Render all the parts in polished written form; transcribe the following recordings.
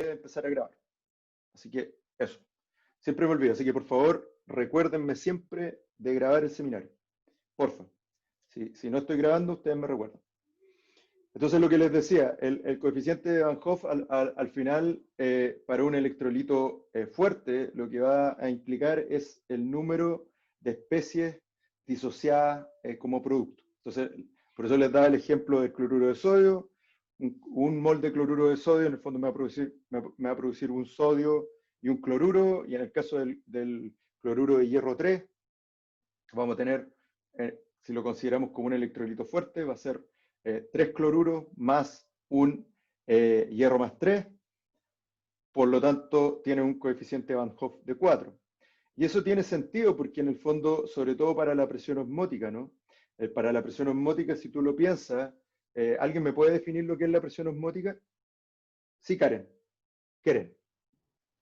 debe empezar a grabar. Así que eso. Siempre me olvido. Así que por favor, recuérdenme siempre de grabar el seminario. Porfa. Si no estoy grabando, ustedes me recuerdan. Entonces lo que les decía, el coeficiente de Van Hoff al final, para un electrolito fuerte, lo que va a implicar es el número de especies disociadas como producto. Entonces, por eso les daba el ejemplo del cloruro de sodio. Un mol de cloruro de sodio en el fondo me va a producir un sodio y un cloruro, y en el caso del cloruro de hierro 3, vamos a tener, si lo consideramos como un electrolito fuerte, va a ser 3 cloruros más un hierro más 3, por lo tanto tiene un coeficiente Van Hoff de 4. Y eso tiene sentido porque en el fondo, sobre todo para la presión osmótica, ¿no? Para la presión osmótica, si tú lo piensas, ¿alguien me puede definir lo que es la presión osmótica? Sí, Karen. Karen.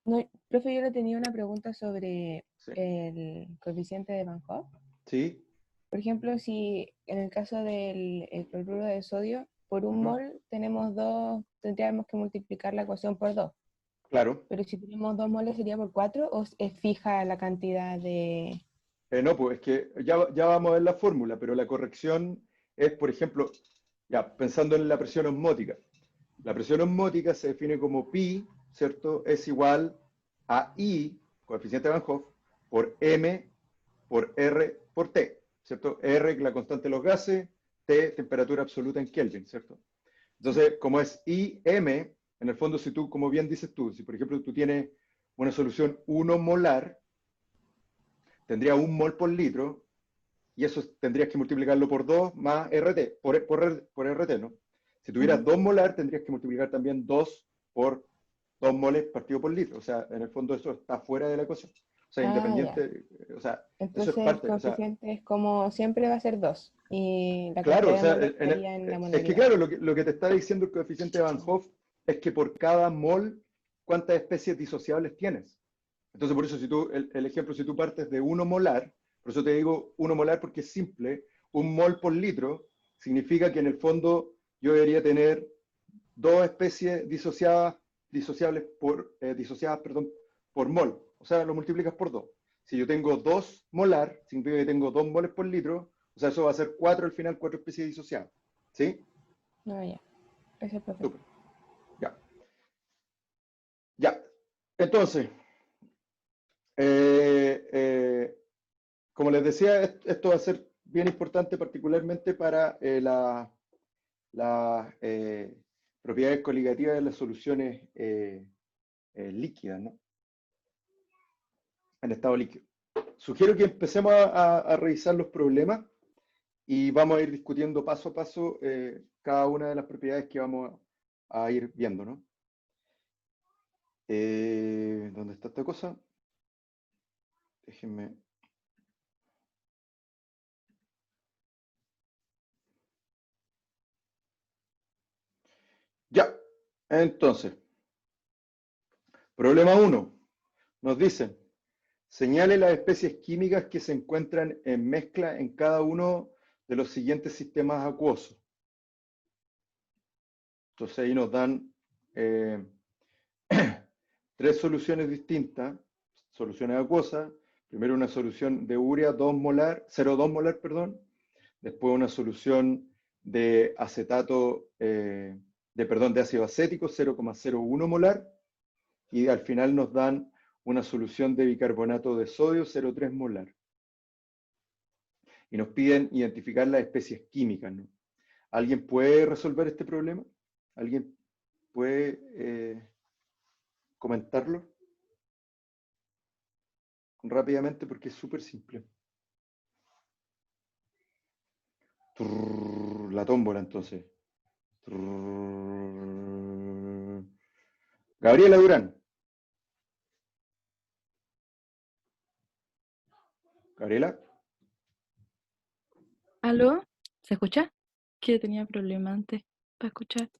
No, profe, yo le tenía una pregunta sobre Sí. el coeficiente de Van Hoff. Sí. Por ejemplo, si en el caso del cloruro de sodio, por un mol tenemos dos, tendríamos que multiplicar la ecuación por 2. Claro. Pero si tenemos 2 moles sería por 4, o es fija la cantidad de... No, pues es que ya vamos a ver la fórmula, pero la corrección es, por ejemplo, ya pensando en la presión osmótica. La presión osmótica se define como pi, ¿cierto? Es igual a I, coeficiente de Van Hoff, por M por R por T, ¿cierto? R, la constante de los gases, T, temperatura absoluta en Kelvin, ¿cierto? Entonces, como es IM, en el fondo, si tú, como bien dices tú, si por ejemplo tú tienes una solución 1 molar, tendría 1 mol por litro, y eso tendrías que multiplicarlo por 2 más RT, por RT, ¿no? Si tuvieras 2 molar, tendrías que multiplicar también 2 por 2 moles partido por litro. O sea, en el fondo eso está fuera de la ecuación. O sea, Ya. independiente, o sea, eso es Entonces el parte, o sea, coeficiente es como siempre va a ser 2 y la claro, o cantidad de sea, moles estaría en la es que modalidad. claro, lo que te está diciendo el coeficiente de Van Hoff es que por cada mol, ¿cuántas especies disociables tienes? Entonces, por eso, si tú, el ejemplo, si tú partes de 1 molar, por eso te digo 1 molar porque es simple, 1 mol por litro significa que en el fondo yo debería tener 2 especies disociables disociadas, perdón, por mol. O sea, lo multiplicas por 2. Si yo tengo 2 molar, significa que tengo 2 moles por litro, o sea, eso va a ser 4 al final, 4 especies disociadas. ¿Sí? Ya. Ese profe. Súper. Ya. Ya. Entonces, eh, eh, como les decía, esto va a ser bien importante particularmente para las propiedades coligativas de las soluciones líquidas, ¿no? En estado líquido. Sugiero que empecemos a revisar los problemas y vamos a ir discutiendo paso a paso cada una de las propiedades que vamos a ir viendo, ¿no? ¿Dónde está esta cosa? Déjenme. Ya, entonces, problema 1. Nos dicen, señale las especies químicas que se encuentran en mezcla en cada uno de los siguientes sistemas acuosos. Entonces ahí nos dan 3 soluciones distintas, soluciones acuosas. Primero una solución de urea 2 molar, 0,2 molar, perdón. Después una solución de acetato, de ácido acético 0,01 molar. Y al final nos dan una solución de bicarbonato de sodio 0,3 molar. Y nos piden identificar las especies químicas, ¿no? ¿Alguien puede resolver este problema? ¿Alguien puede comentarlo rápidamente? Porque es súper simple. La tómbola, entonces. Gabriela Durán. Gabriela, ¿Aló? ¿Se escucha? Que tenía problema antes para escuchar.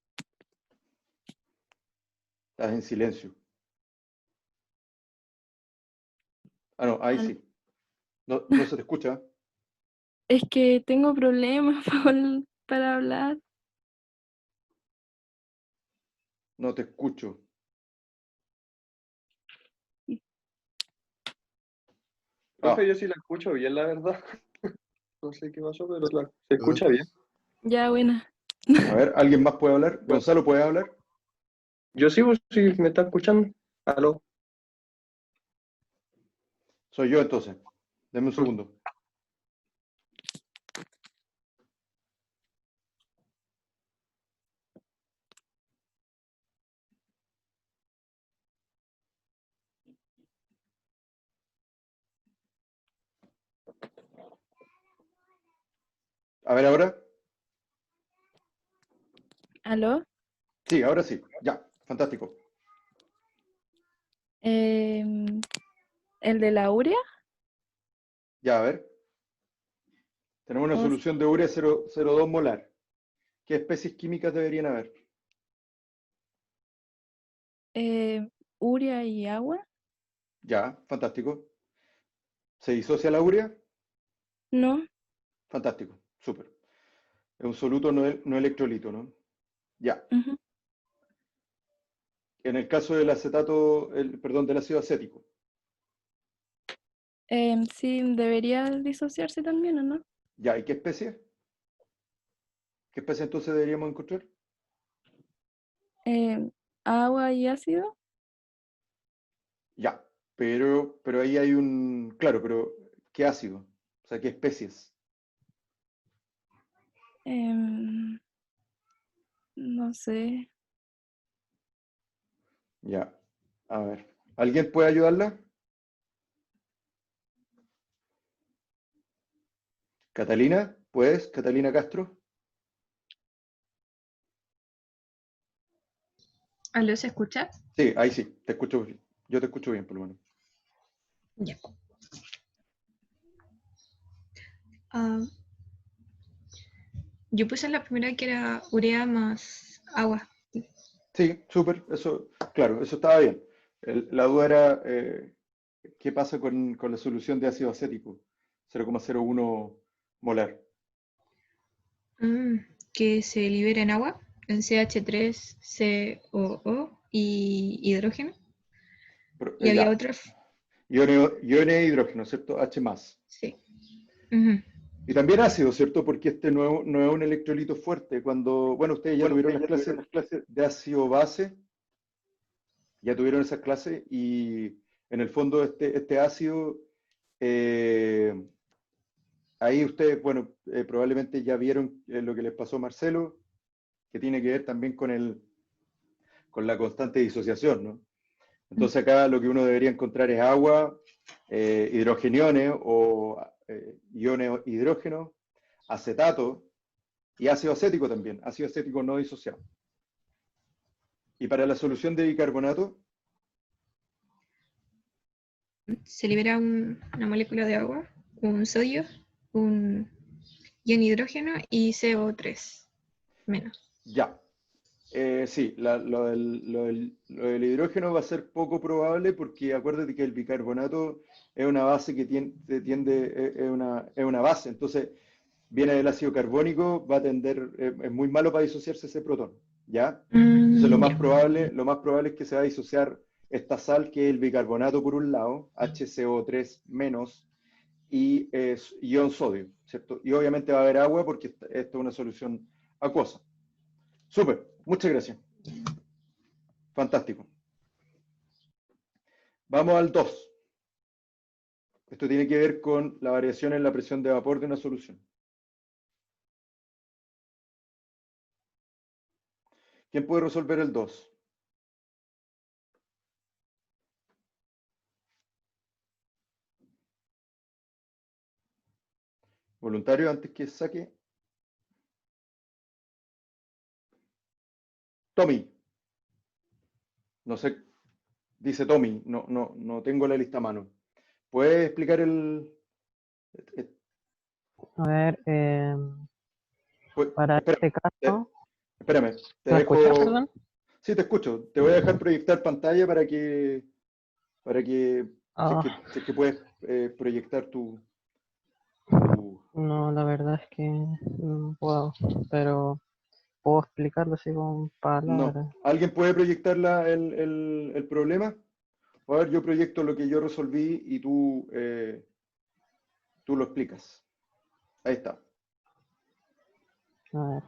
estás en silencio. Ah, no, ahí ¿Aló? sí. No se te escucha. Es que tengo problemas para hablar. No te escucho. Profe, Ah, yo sí la escucho bien, la verdad. No sé qué pasó, pero se escucha bien. Ya, buena. a ver, ¿alguien más puede hablar? Gonzalo, ¿puede hablar? Yo sí, pues, sí, me está escuchando. Aló. Soy yo entonces. Deme un segundo. A ver ahora. ¿Aló? Sí, ahora sí. Ya, fantástico. Em, ¿El de la urea? Ya, a ver. Tenemos una ¿O s- solución de urea 0,02 molar. ¿Qué especies químicas deberían haber? urea y agua? Ya, fantástico. ¿Se disocia la urea? No. Fantástico, súper. Es un soluto no electrolito, ¿no? Ya. Ujú. En el caso del acetato, perdón, del ácido acético. Sí, debería disociarse también, ¿o no? Ya, ¿y qué especie? ¿Qué especie entonces deberíamos encontrar? Em, ¿Agua y ácido? Ya, pero ahí hay un, claro, pero ¿qué ácido? O sea, ¿qué especies? Em, no sé. Ya, a ver. ¿Alguien puede ayudarla? ¿Catalina? ¿Puedes? ¿Catalina Castro? ¿Aló, se escucha? Sí, ahí sí, te escucho bien. Yo te escucho bien, por lo menos. Ya. Ah, yo puse la primera que era urea más agua. Sí, súper, eso, claro, eso estaba bien. La duda era, ¿qué pasa con la solución de ácido acético? 0,01 molar. Mm, que se libera en agua, en CH3COO y hidrógeno. Y había Ya, otro, iones de hidrógeno, ¿cierto? H más. sí. Ujú. Y también ácido, ¿cierto? Porque este no es un electrolito fuerte. Cuando, bueno, ustedes ya tuvieron las clases de ácido base, ya tuvieron esas clases y en el fondo este ácido, eh, ahí ustedes, bueno, probablemente ya vieron lo que les pasó a Marcelo, que tiene que ver también con la constante disociación, ¿no? Entonces acá lo que uno debería encontrar es agua, hidrogeniones o iones hidrógeno, acetato y ácido acético también, ácido acético no disociado. Y para la solución de bicarbonato, Se libera una molécula de agua, un sodio, un ion hidrógeno y CO3 menos. ya. Sí, lo del hidrógeno va a ser poco probable porque acuérdate que el bicarbonato es una base que es una base, entonces viene del ácido carbónico, va a tender, es muy malo para disociarse ese protón, ¿ya? Entonces Ya. lo más probable es que se va a disociar esta sal que es el bicarbonato por un lado, HCO3 menos, y ion sodio, ¿cierto? Y obviamente va a haber agua porque esta es una solución acuosa. Súper, muchas gracias. Fantástico. Vamos al 2. Esto tiene que ver con la variación en la presión de vapor de una solución. ¿Quién puede resolver el 2? Voluntario, antes que saque. Tommy. No sé, dice Tommy. No tengo la lista a mano. ¿Puedes explicar eh, A ver, para espérame, este caso, espérame, te ¿me escuchas, dejo. perdón? Sí, te escucho. Te voy a dejar proyectar pantalla para que Ah, si es que puedes proyectar tu. no, la verdad es que no puedo, pero puedo explicarlo así con No. palabras. ¿Alguien puede proyectar el problema? A ver, yo proyecto lo que yo resolví y tú tú lo explicas. Ahí está. A ver.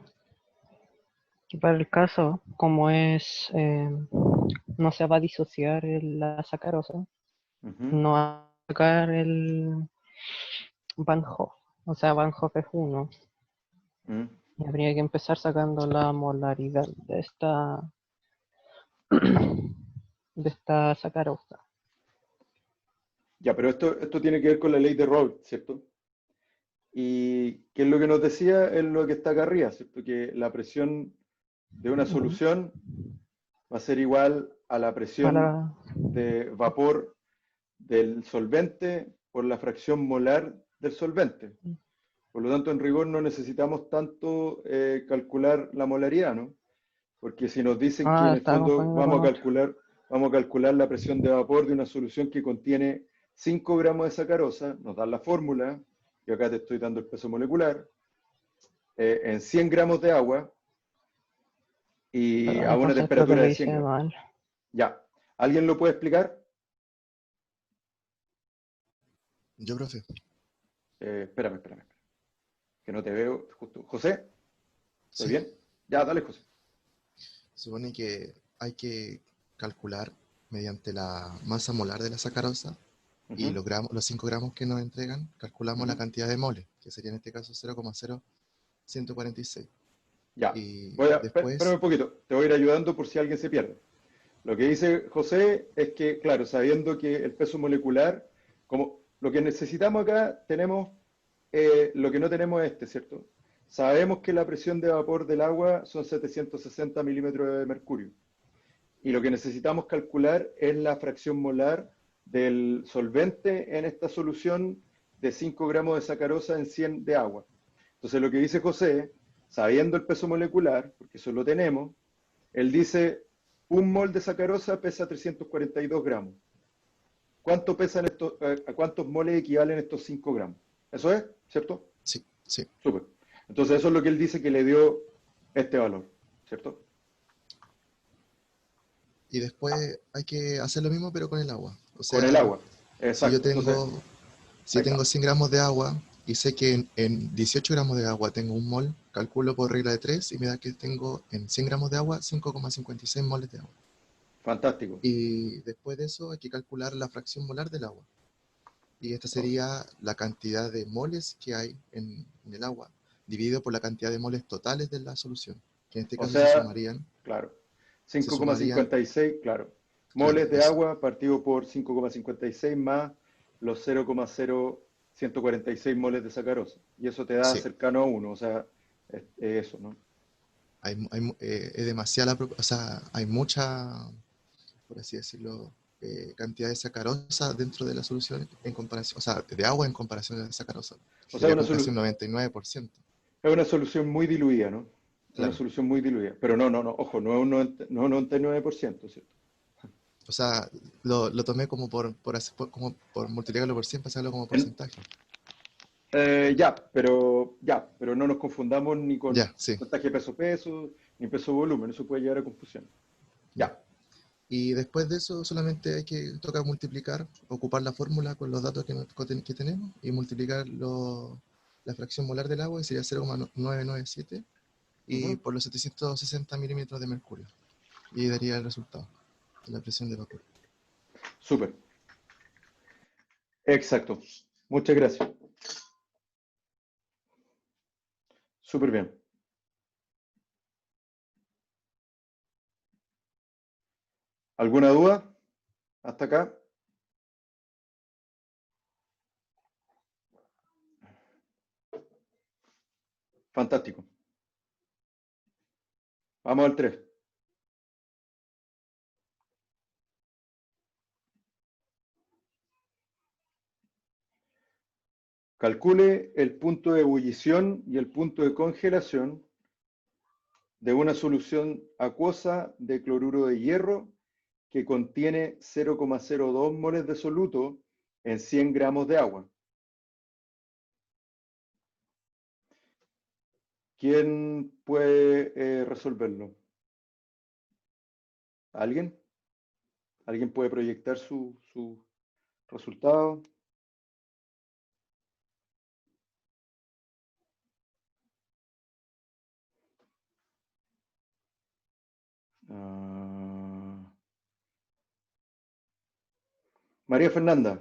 Y para el caso, como es, no se va a disociar la sacarosa, Ujú. no va a sacar el Van Hoff. O sea, Van Hoff es 1. Mm. Y habría que empezar sacando la molaridad de esta sacarosa. Ya, pero esto tiene que ver con la ley de Raoult, ¿cierto? Y que es lo que nos decía, es lo que está acá arriba, ¿cierto? Que la presión de una solución va a ser igual a la presión Para, de vapor del solvente por la fracción molar del solvente. Por lo tanto, en rigor no necesitamos tanto calcular la molaridad, ¿no? Porque si nos dicen que en el estaba fondo confundiendo con otro. vamos a calcular la presión de vapor de una solución que contiene 5 gramos de sacarosa, nos dan la fórmula, yo acá te estoy dando el peso molecular, en 100 gramos de agua y Pero a una entonces creo que temperatura lo de 100 hice grados. mal. Ya. ¿Alguien lo puede explicar? Yo, profe. Espérame, que no te veo justo. ¿José? ¿Estoy Sí. bien? Ya, dale, José. Supone que hay que calcular mediante la masa molar de la sacarosa y Ujú, los 5 gramos que nos entregan, calculamos la ujú. cantidad de moles, que sería en este caso 0,0146. Ya. Y Espérame después, un poquito, te voy a ir ayudando por si alguien se pierde. Lo que dice José es que, claro, sabiendo que el peso molecular, como lo que necesitamos acá, tenemos lo que no tenemos es ¿cierto? Sabemos que la presión de vapor del agua son 760 milímetros de mercurio. Y lo que necesitamos calcular es la fracción molar del solvente en esta solución de 5 gramos de sacarosa en 100 de agua. Entonces, lo que dice José, sabiendo el peso molecular, porque eso lo tenemos, él dice, un mol de sacarosa pesa 342 gramos. ¿Cuánto pesan estos, a cuántos moles equivalen estos 5 gramos? ¿Eso es? ¿Cierto? sí, sí. Súper. Entonces, eso es lo que él dice que le dio este valor, ¿cierto? Y después hay que hacer lo mismo pero con el agua. O Con el sea, agua. si yo Exacto. Entonces, tengo, si ahí yo está. tengo 100 gramos de agua y sé que en 18 gramos de agua tengo un mol, calculo por regla de 3 y me da que tengo en 100 gramos de agua 5,56 moles de agua. Fantástico. Y después de eso hay que calcular la fracción molar del agua. Y esta sería la cantidad de moles que hay en el agua, dividido por la cantidad de moles totales de la solución, que en este O caso sea, claro. se sumarían, 5,56, claro. claro, Moles de agua partido por 5,56 más los 0,0146 moles de sacarosa. Y eso te da sí, cercano a 1. O sea, es eso, ¿no? es demasiada, o sea, hay mucha, por así decirlo, cantidad de sacarosa dentro de la solución en comparación, o sea, de agua en comparación de sacarosa, O sea, sería como casi un 99%, es una solución muy diluida, ¿no? Es una claro. solución muy diluida. Pero no, ojo, no es un 99%, ¿cierto? O sea, lo tomé como como por multiplicarlo por 100 para hacerlo como En- porcentaje. pero no nos confundamos ni con Ya, sí. porcentaje peso-peso, ni peso-volumen. Eso puede llevar a confusión. Ya. Ya. Y después de eso solamente hay que tocar multiplicar, ocupar la fórmula con los datos que tenemos y multiplicar la fracción molar del agua, y sería 0,997, y Ujú. por los 760 milímetros de mercurio. Y daría el resultado de la presión de vapor. Súper. Exacto. Muchas gracias. Súper bien. ¿Alguna duda hasta acá? Fantástico. Vamos al 3. Calcule el punto de ebullición y el punto de congelación de una solución acuosa de cloruro de hierro que contiene 0,02 moles de soluto en 100 gramos de agua. ¿Quién puede resolverlo? ¿Alguien? ¿Alguien puede proyectar su resultado? María Fernanda.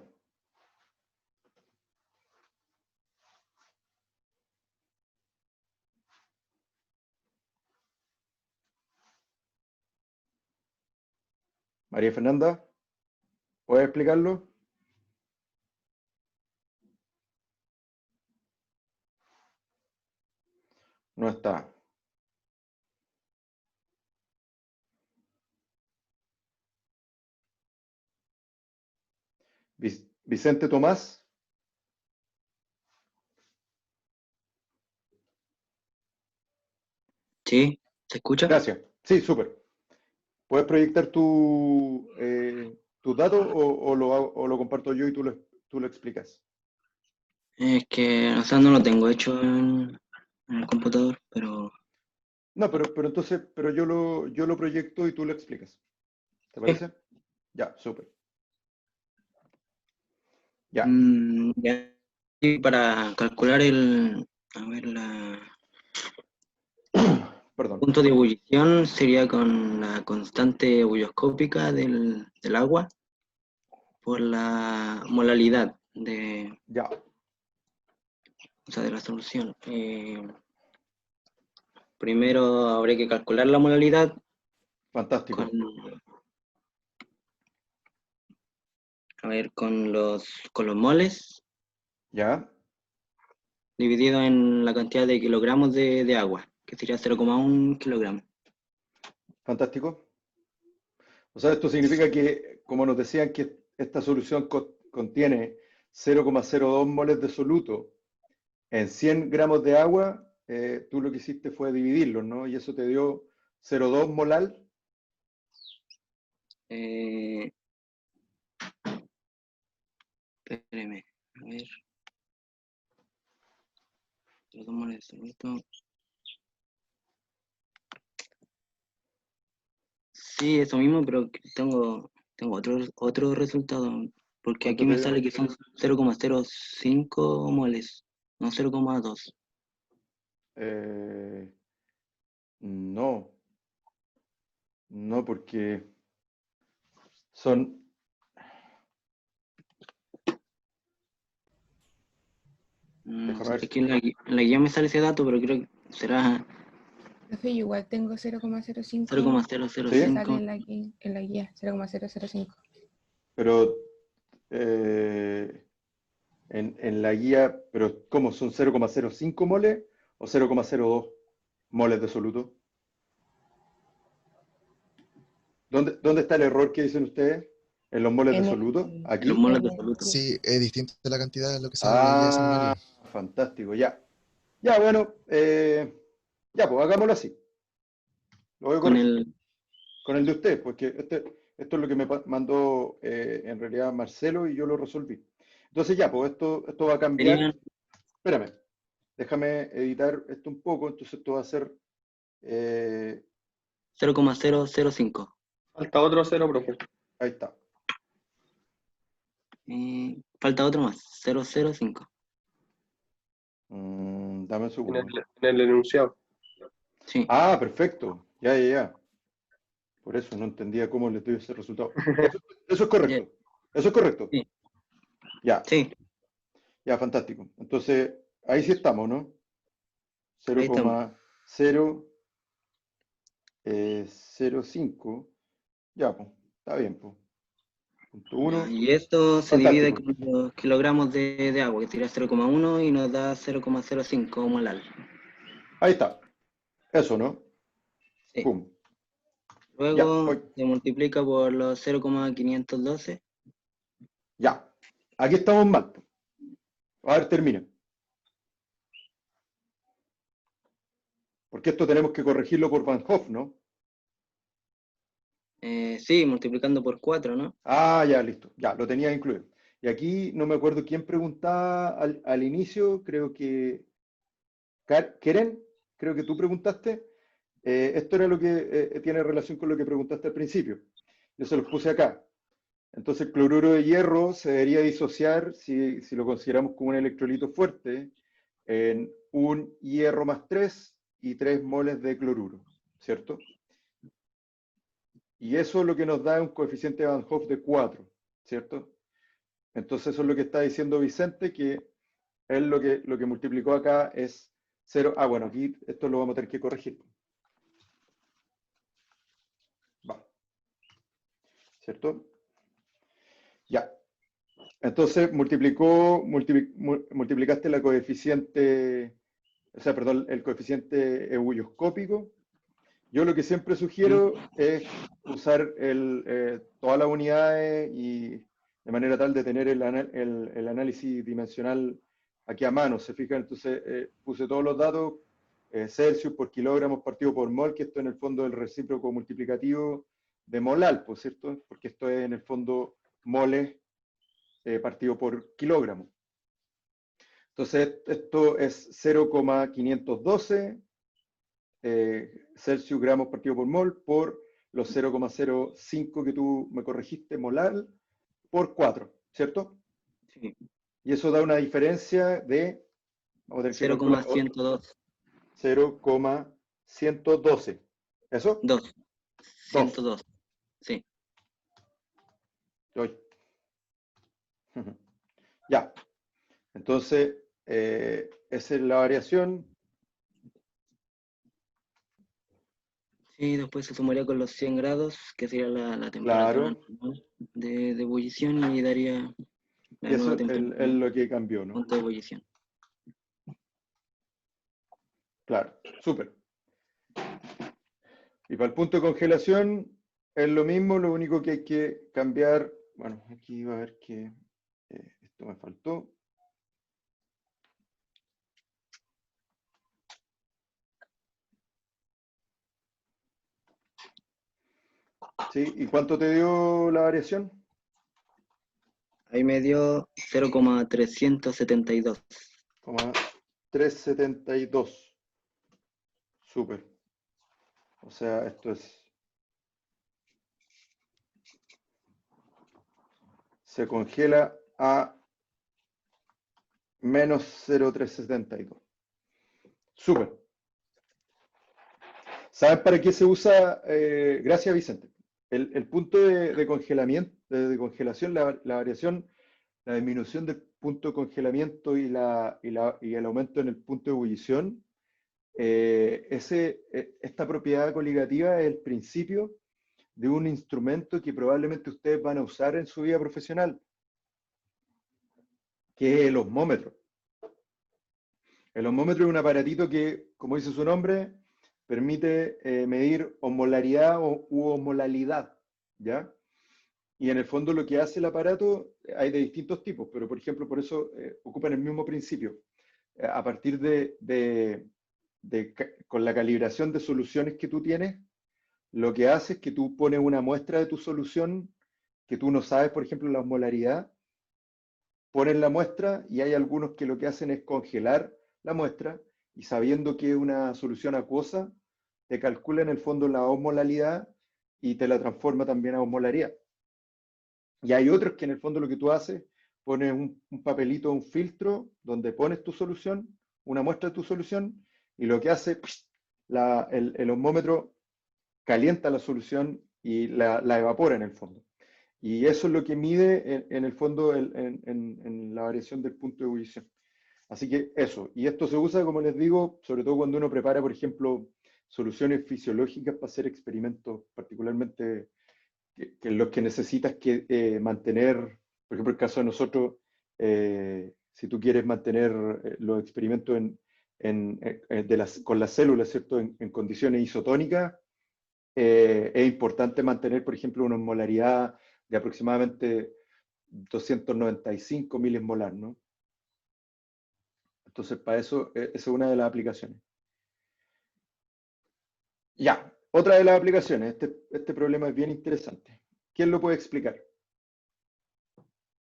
María Fernanda, ¿puedes explicarlo? No está. Vicente Tomás. Sí, ¿se escucha? Gracias. Sí, súper. ¿Puedes proyectar tus datos o lo comparto yo y tú lo explicas? Es que, o sea, no lo tengo hecho en el computador, pero No, pero entonces, pero yo lo proyecto y tú lo explicas. ¿Te parece? Ya, súper. Ya, ya. Y para calcular a ver, perdón. punto de ebullición sería con la constante ebullioscópica del agua por la molalidad Ya, o sea, de la solución. Primero habría que calcular la molalidad fantástico. con los moles Ya, dividido en la cantidad de kilogramos de agua, que sería 0,1 kilogramo. fantástico. O sea, esto significa que, como nos decían que esta solución contiene 0,02 moles de soluto en 100 gramos de agua, tú lo que hiciste fue dividirlo, ¿no? Y eso te dio 0,2 molal. Espéreme, a ver. Los dos moles de soluto. Sí, eso mismo, pero tengo otro resultado, porque aquí ¿Cuánto te me dio? sale que son 0,05 moles, no 0,2. Eh, no, no, porque son... Déjame ver. Es que en la guía me sale ese dato, pero creo que será Profe, yo igual tengo 0,05. ¿Sí? Sale 0,005. en la guía, 0,005. Pero en la guía, pero ¿cómo? ¿Son 0,05 moles o 0,02 moles de soluto? ¿Dónde está el error que dicen ustedes? ¿En los moles de En soluto? el, Los ¿Aquí? moles en de el, soluto. Sí, es distinta la cantidad de lo que sale en la guía de Ah, seminario. fantástico, ya. Ya, bueno, ya, pues hagámoslo así. Lo voy a Con corregir. el, Con el de usted, porque esto es lo que me mandó en realidad Marcelo y yo lo resolví. Entonces ya, pues esto va a cambiar. serían Espérame, déjame editar esto un poco, entonces esto va a ser... 0,005. Falta otro cero, profe. ahí está. Falta otro más, 0,05. Dame un En el, segundo. en el enunciado. Sí, Ah, perfecto. Ya. Por eso no entendía cómo le dio ese resultado. Eso es ya, correcto. Eso es correcto. sí, Ya, sí, ya, fantástico. Entonces, ahí sí estamos, ¿no? ahí estamos. 0,005. Ya, pues, está bien, pues. Punto Ya, 1. y esto se divide Fantástico. con los kilogramos de agua, que sería 0,1 y nos da 0,05 molar. Ahí está. Eso, ¿no? Sí. Pum. Ya, Luego se multiplica por los 0,512. ya. Aquí estamos mal, po. A ver, termina. Porque esto tenemos que corregirlo por Van Hoff, ¿no? Sí, multiplicando por 4, ¿no? Ah, ya, listo. Ya, lo tenía incluido. Y aquí no me acuerdo quién preguntaba al inicio, creo que Keren, creo que tú preguntaste. Esto era lo que tiene relación con lo que preguntaste al principio. Yo se los puse acá. Entonces, el cloruro de hierro se debería disociar, si lo consideramos como un electrolito fuerte, en un hierro más 3 y 3 moles de cloruro, ¿cierto? Y eso es lo que nos da un coeficiente de Van Hoff de 4, ¿cierto? Entonces eso es lo que está diciendo Vicente, que él lo que multiplicó acá es 0. Ah, bueno, aquí esto lo vamos a tener que corregir. Va. ¿Cierto? Ya. Entonces multiplicaste la coeficiente, o sea, perdón, el coeficiente ebulloscópico. Yo lo que siempre sugiero es usar todas las unidades y de manera tal de tener el análisis dimensional aquí a mano. ¿Se fijan? Entonces puse todos los datos, Celsius por kilogramos partido por mol, que esto en el fondo es el recíproco multiplicativo de molal, ¿por cierto? Porque esto es en el fondo moles partido por kilogramo. Entonces esto es 0,512 Celsius gramos partido por mol por los 0,05 que tú me corregiste, molar, por 4, ¿cierto? Sí. Y eso da una diferencia de, vamos a tener que calcular, 0,102. 0,112. ¿Eso? 2. 102. Sí. Uy. Ya. Entonces, esa es la variación. Sí, después se sumaría con los 100 grados, que sería la temperatura Claro. normal de ebullición, y daría la Y eso nueva es temperatura, lo que cambió, ¿no? punto de ebullición. Claro, súper. Y para el punto de congelación es lo mismo, lo único que hay que cambiar. Bueno, aquí va a ver que esto me faltó. ¿Sí? ¿Y cuánto te dio la variación? Ahí me dio 0,372. 372. Súper. O sea, esto es... Se congela a menos 0,372. Súper. ¿Saben para qué se usa? Gracias, Vicente. El punto de congelamiento, de congelación, la variación, la disminución del punto de congelamiento y el aumento en el punto de ebullición, esta propiedad coligativa es el principio de un instrumento que probablemente ustedes van a usar en su vida profesional, que es el osmómetro. El osmómetro es un aparatito que, como dice su nombre, permite medir osmolaridad u osmolalidad, ¿ya? Y en el fondo lo que hace el aparato, hay de distintos tipos, pero por ejemplo, por eso ocupan el mismo principio. A partir con la calibración de soluciones que tú tienes, lo que hace es que tú pones una muestra de tu solución que tú no sabes, por ejemplo, la osmolaridad, pones la muestra y hay algunos que lo que hacen es congelar la muestra y sabiendo que es una solución acuosa, te calcula en el fondo la osmolalidad y te la transforma también a osmolaridad. Y hay otros que en el fondo lo que tú haces, pones un papelito, un filtro, donde pones tu solución, una muestra de tu solución, y lo que hace, el osmómetro calienta la solución y la evapora en el fondo. Y eso es lo que mide en el fondo en la variación del punto de ebullición. Así que eso, y esto se usa, como les digo, sobre todo cuando uno prepara, por ejemplo, soluciones fisiológicas para hacer experimentos, particularmente que los que necesitas que mantener, por ejemplo, el caso de nosotros, si tú quieres mantener los experimentos con las células, ¿cierto? En condiciones isotónicas, es importante mantener, por ejemplo, una osmolaridad de aproximadamente 295 milismolar, ¿no? Entonces, para eso, esa es una de las aplicaciones. Ya, otra de las aplicaciones. Este problema es bien interesante. ¿Quién lo puede explicar?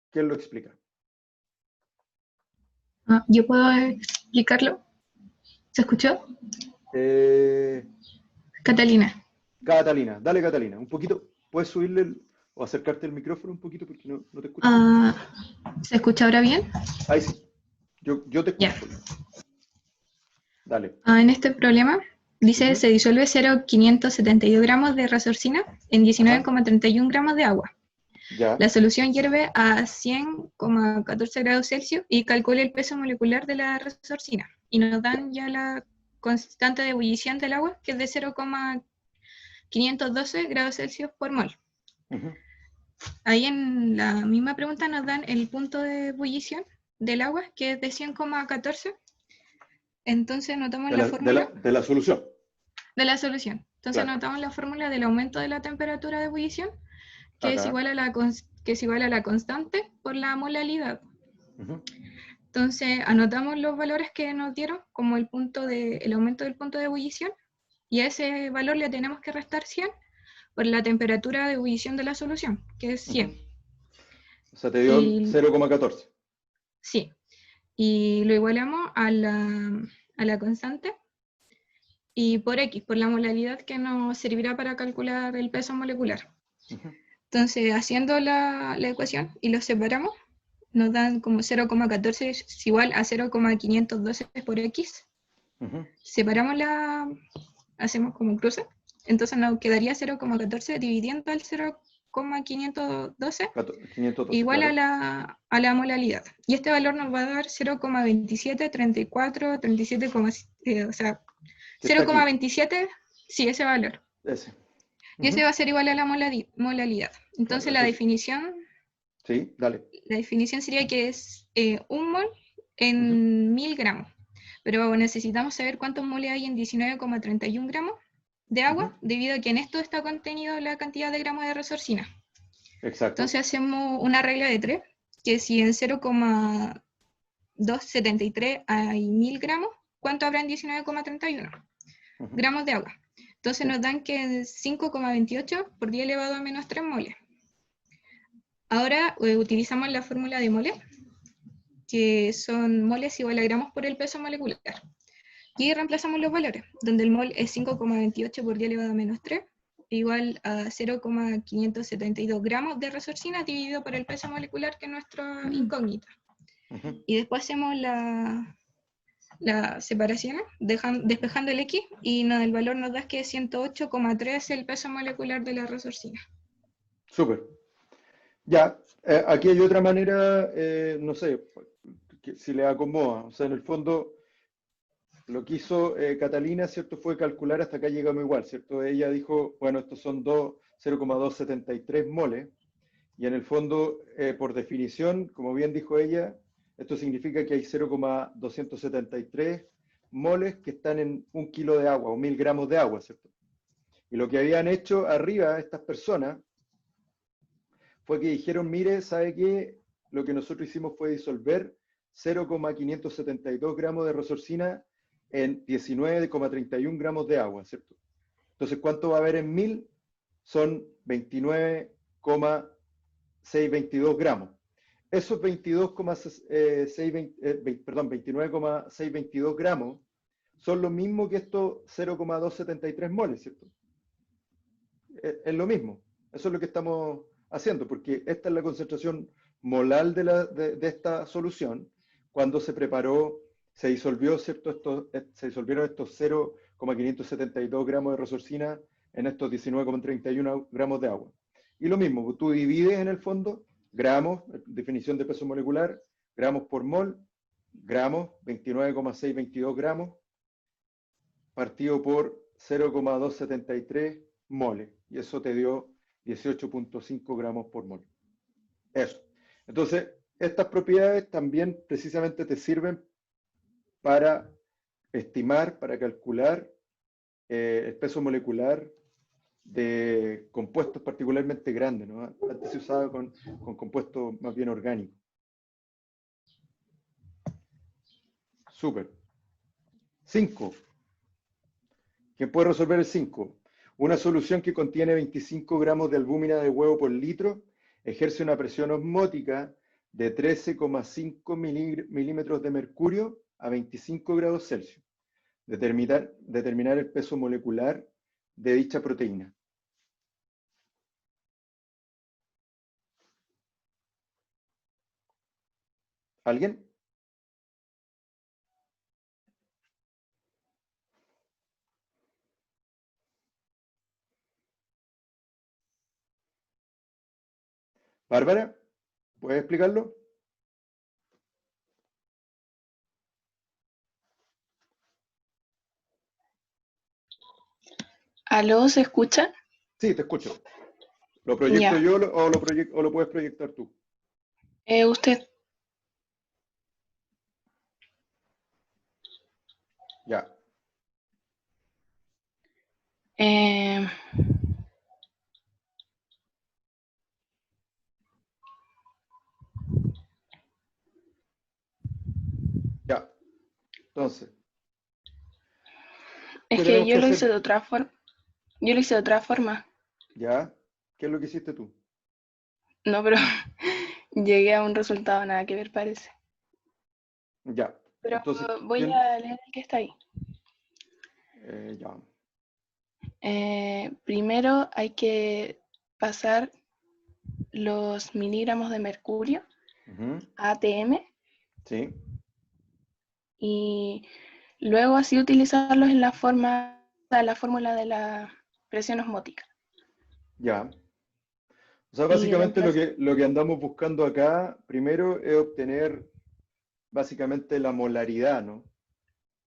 ¿Quién lo explica? ¿Yo puedo explicarlo? ¿Se escuchó? Catalina. Catalina, dale Catalina, un poquito. ¿Puedes subirle o acercarte el micrófono un poquito porque no te escucho? ¿Se escucha ahora bien? Ahí sí, yo te escucho. Ya. Dale. En este problema Dice, se disuelve 0,572 gramos de resorcina en 19,31 gramos de agua. Ya. La solución hierve a 100,14 grados Celsius y calcula el peso molecular de la resorcina. Y nos dan ya la constante de ebullición del agua, que es de 0,512 grados Celsius por mol. Ujú. Ahí en la misma pregunta nos dan el punto de ebullición del agua, que es de 100,14. Entonces notamos la fórmula De la solución. de la solución. Entonces Claro. notamos la fórmula del aumento de la temperatura de ebullición, que es Acá. igual a la constante por la molalidad. Ujú. Entonces anotamos los valores que nos dieron como el aumento del punto de ebullición, y a ese valor le tenemos que restar 100 por la temperatura de ebullición de la solución, que es 100. Ujú. O sea, te dio Y 0,14. sí, y lo igualamos a la constante y por X, por la molalidad que nos servirá para calcular el peso molecular. Ujú. Entonces, haciendo la ecuación y los separamos, nos dan como 0,14 es igual a 0,512 por X. Ujú. Separamos hacemos como un cruce, entonces nos quedaría 0,14 dividiendo al 0,512 512, igual claro. a la molalidad. Y este valor nos va a dar 0,27, 34, 37, o sea, Que está aquí. 0,27, sí, ese valor. Ese. Y ese Ujú. va a ser igual a la molalidad. Entonces Claro, la eso sí, dale. definición sería que es 1 mol Ujú. en 1000 gramos. Pero necesitamos saber cuántos moles hay en 19,31 gramos de agua, Ujú. debido a que en esto está contenido la cantidad de gramos de resorcina. Exacto. Entonces hacemos una regla de 3, que si en 0,273 hay 1000 gramos, ¿cuánto habrá en 19,31 Ujú. gramos de agua? Entonces Sí. nos dan que 5,28 por 10 elevado a menos 3 moles. Ahora utilizamos la fórmula de moles, que son moles igual a gramos por el peso molecular. Y reemplazamos los valores, donde el mol es 5,28 por 10 elevado a menos 3, igual a 0,572 gramos de resorcina dividido por el peso molecular, que es nuestra incógnita. Ujú. Y después hacemos la separación, despejando el X, y el valor nos da que es 108,3 el peso molecular de la resorcina. Súper. Ya, aquí hay otra manera, no sé, que si le acomoda. O sea, en el fondo, lo que hizo Catalina, ¿cierto? Fue calcular hasta acá llegamos igual, ¿cierto? Ella dijo, bueno, estos son 0,273 moles, y en el fondo, por definición, como bien dijo ella, esto significa que hay 0,273 moles que están en 1 kilo de agua o 1000 gramos de agua, ¿cierto? Y lo que habían hecho arriba estas personas fue que dijeron, mire, ¿sabe qué? Lo que nosotros hicimos fue disolver 0,572 gramos de resorcina en 19,31 gramos de agua, ¿cierto? Entonces, ¿cuánto va a haber en 1000? Son 29,622 gramos. Esos 29,622 gramos son lo mismo que estos 0,273 moles, ¿cierto? Es lo mismo. Eso es lo que estamos haciendo, porque esta es la concentración molar de esta solución cuando se preparó, se disolvió, ¿cierto? Se disolvieron estos 0,572 gramos de resorcina en estos 19,31 gramos de agua. Y lo mismo, tú divides en el fondo gramos, definición de peso molecular, gramos por mol, gramos, 29,622 gramos, partido por 0,273 moles. Y eso te dio 18,5 gramos por mol. Eso. Entonces, estas propiedades también precisamente te sirven para estimar, para calcular el peso molecular de compuestos particularmente grandes, ¿no? Antes se usaba con compuestos más bien orgánicos. Súper. 5. ¿Quién puede resolver el 5? Una solución que contiene 25 gramos de albúmina de huevo por litro ejerce una presión osmótica de 13,5 milímetros de mercurio a 25 grados Celsius. Determinar el peso molecular de dicha proteína. ¿Alguien? Bárbara, ¿puedes explicarlo? ¿Aló, se escucha? Sí, te escucho. ¿Lo proyecto Ya. yo o lo puedes proyectar tú? Usted. Ya. Eh, Ya. Entonces, es ¿qué que tenemos yo que lo hice hacer? de otra forma. Yo lo hice de otra forma. ¿Ya? ¿Qué es lo que hiciste tú? No, pero llegué a un resultado nada que ver, parece. Ya. Pero Entonces, voy a leer el que está ahí. Ya. Primero hay que pasar los miligramos de mercurio Ujú. a ATM Sí. y luego así utilizarlos en la fórmula de la presión osmótica. Ya. O sea, Y básicamente lo que andamos buscando acá, primero, es obtener básicamente la molaridad, ¿no?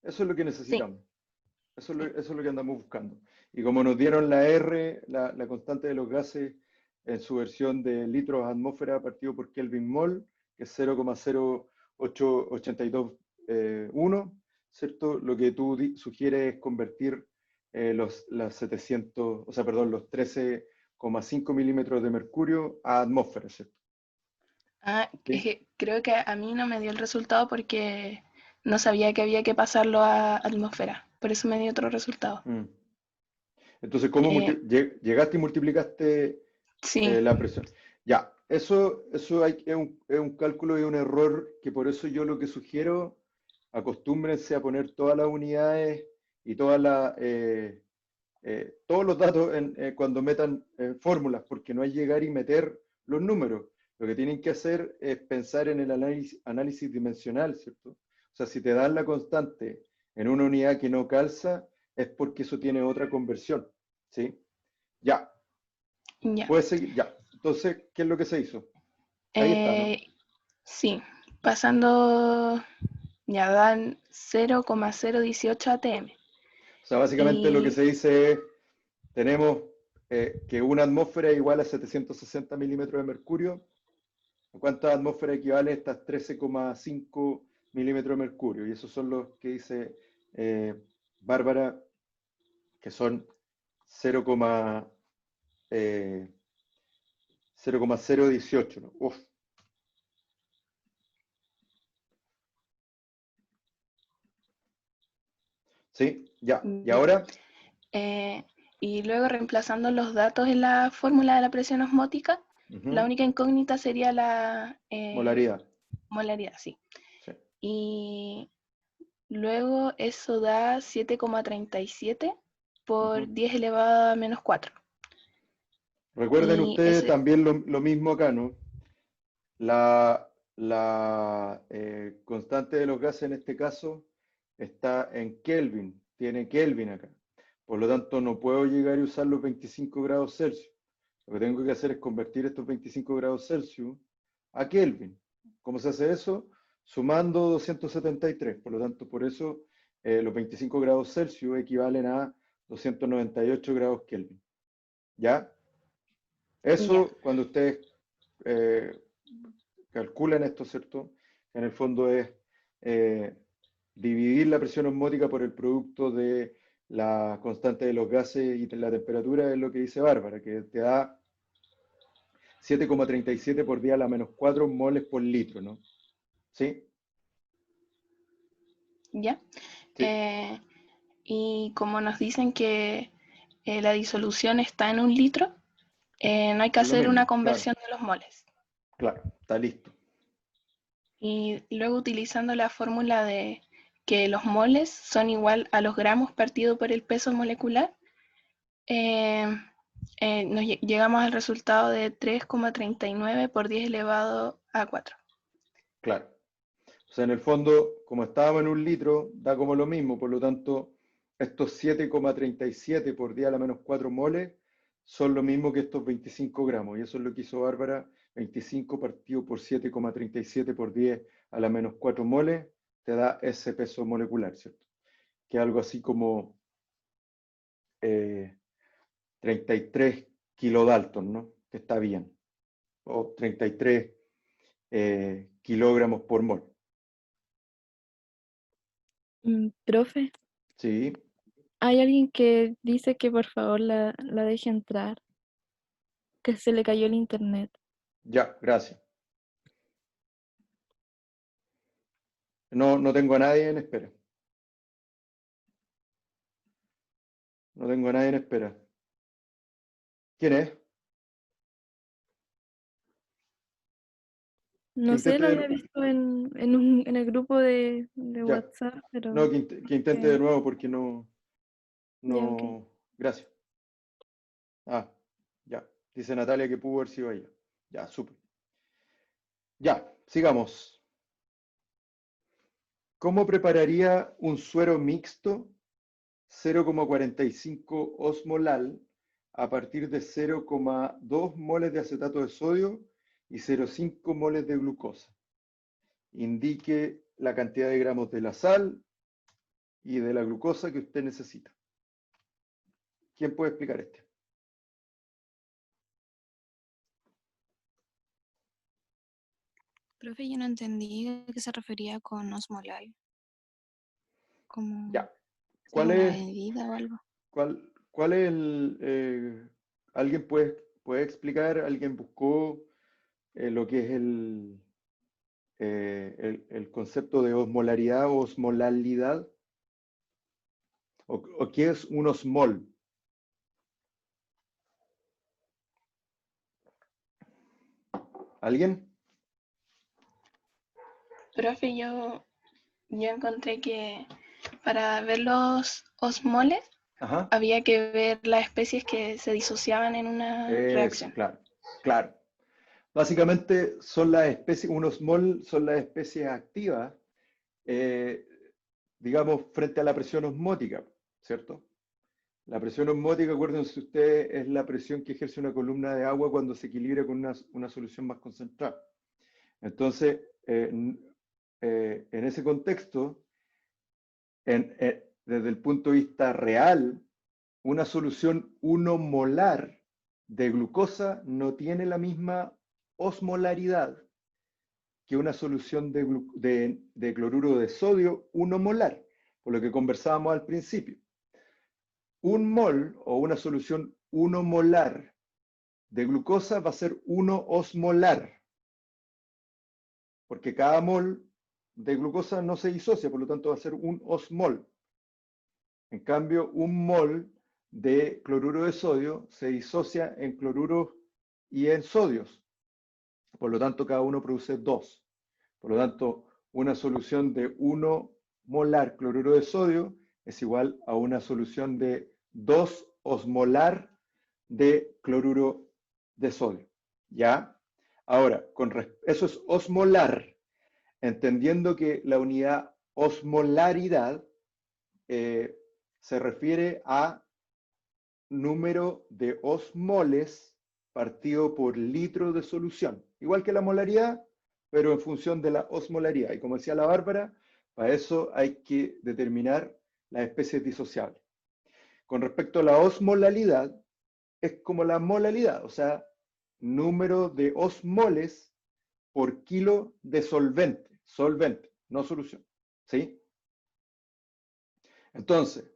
Eso es lo que Sí, necesitamos. Eso es lo que andamos buscando. Y como nos dieron la R, la constante de los gases, en su versión de litros a atmósfera partido por Kelvin mol, que es 0,08821, ¿cierto? Lo que tú sugieres es convertir los 13,5 milímetros de mercurio a atmósfera, ¿cierto? es ¿Sí? que creo que a mí no me dio el resultado porque no sabía que había que pasarlo a atmósfera. Por eso me dio otro resultado. Mm. Entonces, ¿cómo Eh, llegaste y multiplicaste sí, la presión? Ya, eso es un cálculo y un error que por eso yo lo que sugiero, acostúmbrense a poner todas las unidades y todos los datos cuando metan fórmulas, porque no es llegar y meter los números. Lo que tienen que hacer es pensar en el análisis dimensional, ¿cierto? O sea, si te dan la constante en una unidad que no calza, es porque eso tiene otra conversión, ¿sí? Ya, ya. puedes seguir, ya. Entonces, ¿qué es lo que se hizo? Ahí está, ¿no? Sí, pasando ya dan 0,018 ATM. O sea, básicamente lo que Y se dice es, tenemos que una atmósfera es igual a 760 milímetros de mercurio. ¿Cuántas atmósferas equivalen a estas 13,5 milímetros de mercurio? Y esos son los que dice Bárbara, que son 0, eh, 0,018, ¿no? Uf. ¿Sí? Ya. ¿Y ya. ahora? Y luego reemplazando los datos en la fórmula de la presión osmótica, la Ujú. única incógnita sería la Molaridad. molaridad, sí. Sí. Y luego eso da 7,37 por Ujú. 10 elevado a menos 4. Recuerden Y ustedes ese, también lo mismo acá, ¿no? La constante de los gases en este caso está en Kelvin, tiene Kelvin acá. Por lo tanto, no puedo llegar y usar los 25 grados Celsius. Lo que tengo que hacer es convertir estos 25 grados Celsius a Kelvin. ¿Cómo se hace eso? Sumando 273. Por lo tanto, por eso los 25 grados Celsius equivalen a 298 grados Kelvin. ¿Ya? ya, Eso, cuando ustedes eh, calculan esto, ¿cierto? En el fondo es eh, dividir la presión osmótica por el producto de la constante de los gases y de la temperatura, es lo que dice Bárbara, que te da 7,37 por día a la menos 4 moles por litro, ¿no? ¿Sí? ya. Sí, Y como nos dicen que la disolución está en 1 litro, no hay que es lo hacer una mismo, claro, conversión de los moles. claro, está listo. Y luego utilizando la fórmula de que los moles son igual a los gramos partido por el peso molecular, eh, llegamos al resultado de 3,39 por 10 elevado a 4. Claro. O sea, en el fondo, como estábamos en 1 litro, da como lo mismo, por lo tanto, estos 7,37 por día a la menos 4 moles son lo mismo que estos 25 gramos. Y eso es lo que hizo Bárbara. 25 partido por 7,37 por 10 a la menos 4 moles, te da ese peso molecular, ¿cierto? Que es algo así como 33 kilodalton, ¿no? Que está bien. O 33 kilogramos por mol. Profe, Sí, hay alguien que dice que por favor la deje entrar, que se le cayó el internet. ya, gracias. No tengo a nadie en espera. No tengo a nadie en espera. ¿Quién es? Que No sé, intente lo de había nuevo. visto en el grupo de Ya. WhatsApp, No, pero que intente de nuevo porque no, ya, ok. no. Gracias. Ah, ya. Dice Natalia que pudo haber sido ella. Ya, súper. Ya, sigamos. ¿Cómo prepararía un suero mixto 0,45 osmolal a partir de 0,2 moles de acetato de sodio y 0,5 moles de glucosa? Indique la cantidad de gramos de la sal y de la glucosa que usted necesita. ¿Quién puede explicar este? Profe, yo no entendí a qué se refería con osmolal, como Ya. si ¿Cuál una es, bebida o algo. cuál es el... ¿alguien puede explicar? ¿Alguien buscó lo que es el concepto de osmolaridad o osmolalidad? ¿O qué es un osmol? ¿Alguien? Profe, yo encontré que para ver los osmoles Ajá. había que ver las especies que se disociaban en una Eso, reacción. claro, claro. Básicamente son las especies, un osmol son las especies activas, eh, digamos, frente a la presión osmótica, ¿cierto? La presión osmótica, acuérdense ustedes, es la presión que ejerce una columna de agua cuando se equilibra con una solución más concentrada. Entonces, en ese contexto, desde el punto de vista real, una solución 1 molar de glucosa no tiene la misma osmolaridad que una solución de cloruro de sodio 1 molar, por lo que conversábamos al principio. Un mol o una solución 1 molar de glucosa va a ser 1 osmolar, porque cada mol de glucosa no se disocia, por lo tanto va a ser un osmol. En cambio, un mol de cloruro de sodio se disocia en cloruros y en sodios. Por lo tanto, cada uno produce 2. Por lo tanto, una solución de 1 molar cloruro de sodio es igual a una solución de 2 osmolar de cloruro de sodio. ¿Ya? Ahora, eso es osmolar, entendiendo que la unidad osmolaridad se refiere a número de osmoles partido por litro de solución. Igual que la molaridad, pero en función de la osmolaridad. Y como decía la Bárbara, para eso hay que determinar las especies disociables. Con respecto a la osmolalidad, es como la molalidad, o sea, número de osmoles por kilo de solvente, no solución. ¿Sí? Entonces,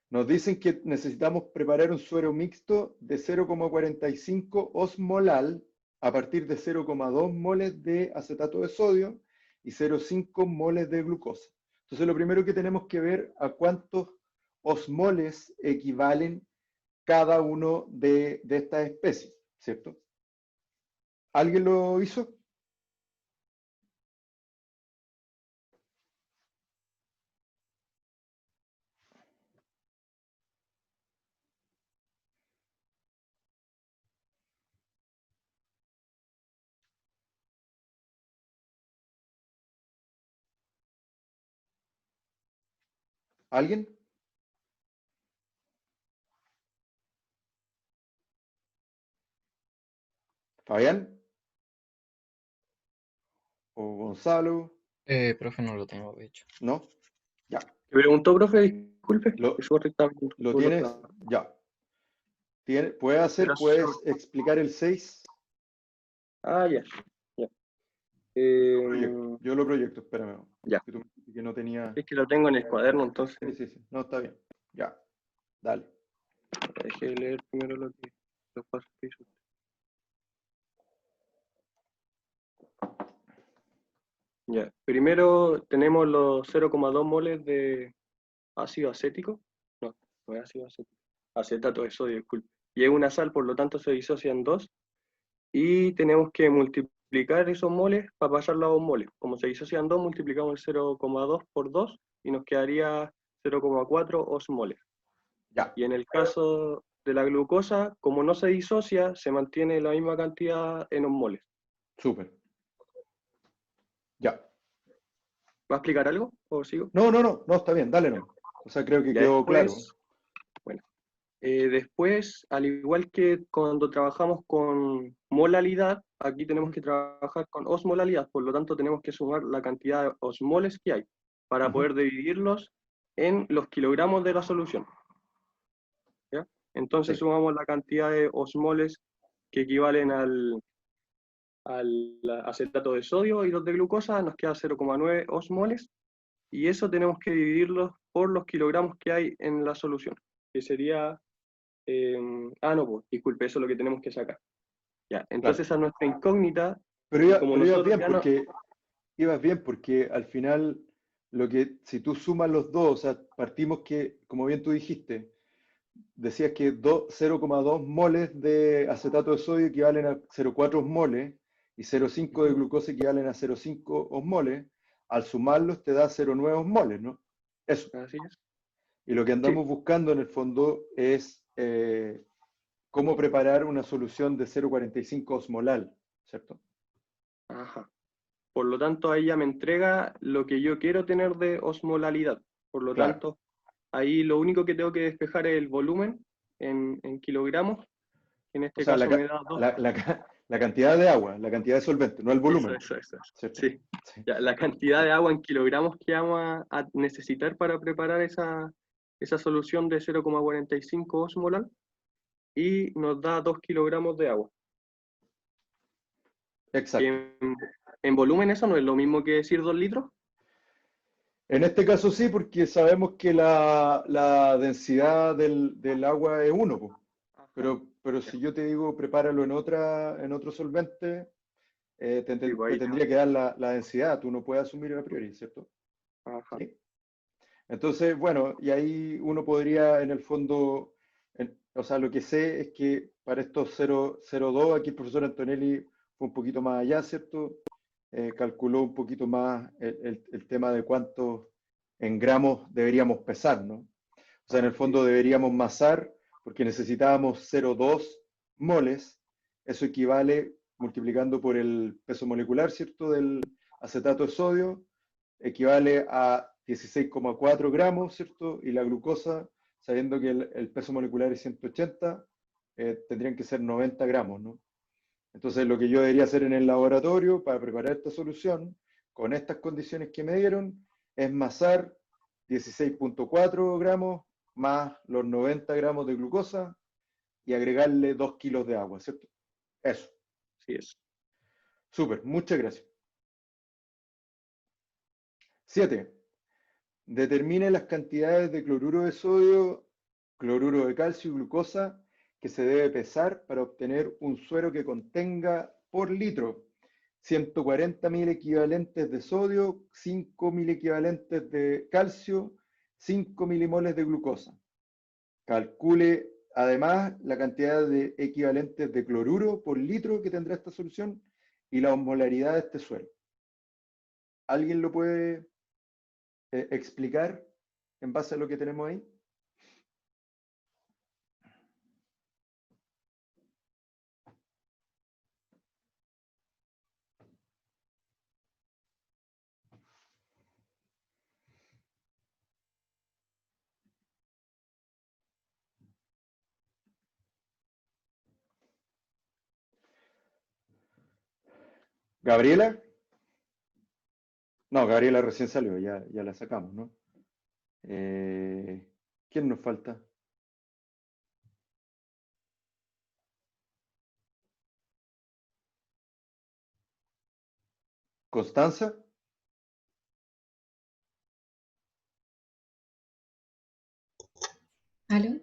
nos dicen que necesitamos preparar un suero mixto de 0,45 osmolal a partir de 0,2 moles de acetato de sodio y 0,5 moles de glucosa. Entonces, lo primero que tenemos que ver a cuántos osmoles equivalen cada uno de estas especies, ¿cierto? ¿Alguien lo hizo? ¿Alguien? Fabián o Gonzalo, Profe, no lo tengo, de hecho. ¿no? Ya. ¿Me preguntó, profe? Disculpe. ¿Lo, Es correctamente. lo tienes? Ya. ¿Puedes explicar el 6? Ah, ya. Ya. Yo lo proyecto, espérame. Ya. Que tú me dijiste que no tenía. Es que lo tengo en el cuaderno, entonces Sí. No, está bien. Ya. Dale. dejé de leer primero los pasos que hizo. Ya. Primero tenemos los 0,2 moles de ácido acético. No es ácido acético. Acetato de sodio, disculpe. Y es una sal, por lo tanto se disocian dos. Y tenemos que multiplicar esos moles para pasarlo a 2 moles. Como se disocian 2, multiplicamos el 0,2 por 2 y nos quedaría 0,4 osmoles. Ya. Y en el caso de la glucosa, como no se disocia, se mantiene la misma cantidad en osmoles. Súper. Ya. ¿Va a explicar algo o sigo? No, está bien, dale no. O sea, creo que Ya quedó claro. Bueno, después, al igual que cuando trabajamos con molalidad, aquí tenemos que trabajar con osmolalidad, por lo tanto tenemos que sumar la cantidad de osmoles que hay para poder dividirlos en los kilogramos de la solución. ¿Ya? Entonces sumamos la cantidad de osmoles que equivalen al acetato de sodio y los de glucosa, nos queda 0,9 osmoles, y eso tenemos que dividirlos por los kilogramos que hay en la solución, que sería... pues, disculpe, eso es lo que tenemos que sacar. Ya, entonces esa es nuestra incógnita. Pero, ibas bien porque al final, si tú sumas los dos, o sea, partimos que, como bien tú dijiste, decías que 0,2 moles de acetato de sodio equivalen a 0,4 osmoles y 0,5 de glucosa equivalen a 0,5 osmoles. Al sumarlos te da 0,9 osmoles, ¿no? Eso. Así es. Y lo que andamos buscando en el fondo es cómo preparar una solución de 0,45 osmolal, ¿cierto? Ajá. Por lo tanto, ahí ya me entrega lo que yo quiero tener de osmolalidad. Por lo tanto, ahí lo único que tengo que despejar es el volumen en kilogramos. En este caso me da 2. La cantidad de agua, la cantidad de solvente, no el volumen. Eso. Sí. Ya, la cantidad de agua en kilogramos que vamos a necesitar para preparar esa solución de 0,45 osmolal, y nos da 2 kilogramos de agua. Exacto. En volumen eso no es lo mismo que decir 2 litros. En este caso sí, porque sabemos que la densidad del agua es 1, pero si yo te digo prepáralo en otro solvente, te tendría que dar la densidad, tú no puedes asumir a priori, ¿cierto? Ajá. ¿Sí? Entonces, bueno, y ahí uno podría en el fondo, o sea, lo que sé es que para estos 0,02, aquí el profesor Antonelli fue un poquito más allá, ¿cierto? Calculó un poquito más el tema de cuánto en gramos deberíamos pesar, ¿no? O sea, en el fondo deberíamos masar, porque necesitábamos 0,2 moles, eso equivale, multiplicando por el peso molecular, ¿cierto?, del acetato de sodio, equivale a 16,4 gramos, ¿cierto? Y la glucosa, sabiendo que el peso molecular es 180, tendrían que ser 90 gramos, ¿no? Entonces, lo que yo debería hacer en el laboratorio para preparar esta solución, con estas condiciones que me dieron, es masar 16,4 gramos más los 90 gramos de glucosa y agregarle 2 kilos de agua, ¿cierto? Eso. Sí es. Súper, muchas gracias. 7. Determine las cantidades de cloruro de sodio, cloruro de calcio y glucosa que se debe pesar para obtener un suero que contenga por litro 140.000 equivalentes de sodio, 5.000 equivalentes de calcio, 5 milimoles de glucosa. Calcule además la cantidad de equivalentes de cloruro por litro que tendrá esta solución y la osmolaridad de este suero. ¿Alguien lo puede explicar en base a lo que tenemos ahí? ¿Gabriela? No, Gabriela recién salió, ya la sacamos, ¿no? ¿Quién nos falta? ¿Constanza? ¿Aló?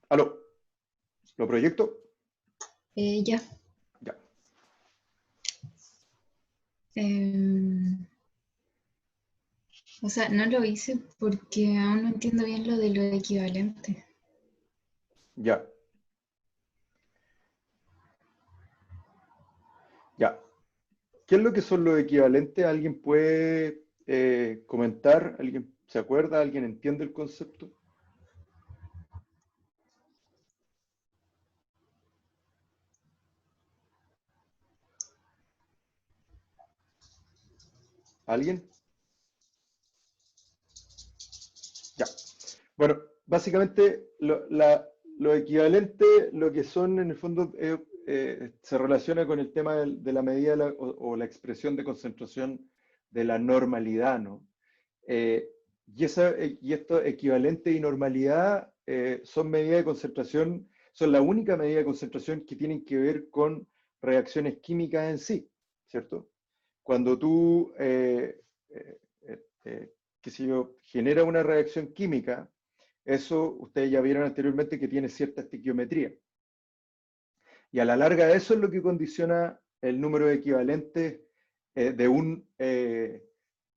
¿Aló? ¿Lo proyecto? Ya. Ya. O sea, no lo hice porque aún no entiendo bien lo de lo equivalente. Ya. Ya. ¿Qué es lo que son los equivalentes? ¿Alguien puede comentar? ¿Alguien se acuerda? ¿Alguien entiende el concepto? ¿Alguien? Ya. Bueno, básicamente lo equivalente, lo que son en el fondo, se relaciona con el tema de la medida o la expresión de concentración de la normalidad, ¿no? Y esto equivalente y normalidad son medidas de concentración, son la única medida de concentración que tienen que ver con reacciones químicas en sí, ¿cierto? Cuando tú, qué sé yo, genera una reacción química, eso ustedes ya vieron anteriormente que tiene cierta estequiometría. Y a la larga eso es lo que condiciona el número de equivalentes de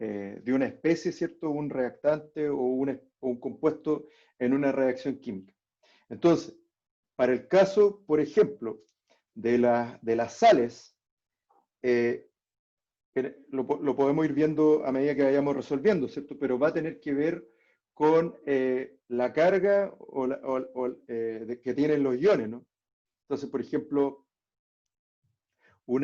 de una especie, ¿cierto? Un reactante o un compuesto en una reacción química. Entonces, para el caso, por ejemplo, de las sales, lo podemos ir viendo a medida que vayamos resolviendo, ¿cierto? Pero va a tener que ver con la carga que tienen los iones, ¿no? Entonces, por ejemplo, un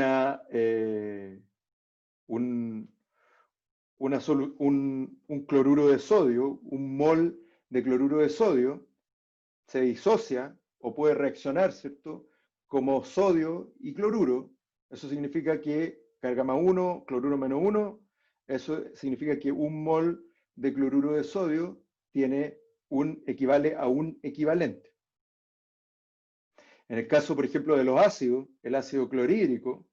cloruro de sodio, un mol de cloruro de sodio, se disocia o puede reaccionar, ¿cierto? Como sodio y cloruro. Eso significa que carga más 1, cloruro menos 1, eso significa que un mol de cloruro de sodio equivale a un equivalente. En el caso, por ejemplo, de los ácidos, el ácido clorhídrico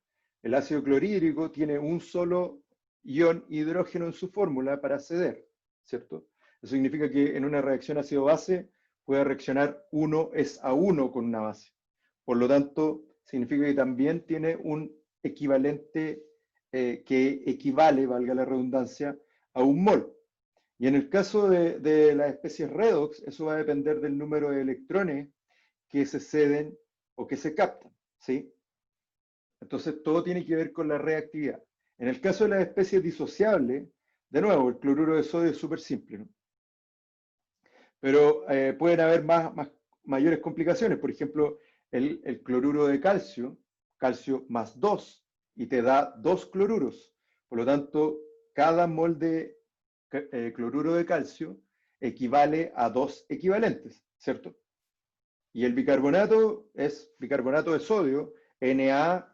tiene un solo ion hidrógeno en su fórmula para ceder, ¿cierto? Eso significa que en una reacción ácido-base puede reaccionar 1:1 con una base. Por lo tanto, significa que también tiene un equivalente que equivale, valga la redundancia, a un mol. Y en el caso de las especies redox, eso va a depender del número de electrones que se ceden o que se captan, ¿sí? Entonces, todo tiene que ver con la reactividad. En el caso de las especies disociables, de nuevo, el cloruro de sodio es súper simple, ¿no? Pero pueden haber mayores complicaciones. Por ejemplo, el cloruro de calcio, calcio más 2, y te da 2 cloruros. Por lo tanto, cada mol de cloruro de calcio equivale a 2 equivalentes, ¿cierto? Y el bicarbonato es bicarbonato de sodio, NaHCO3,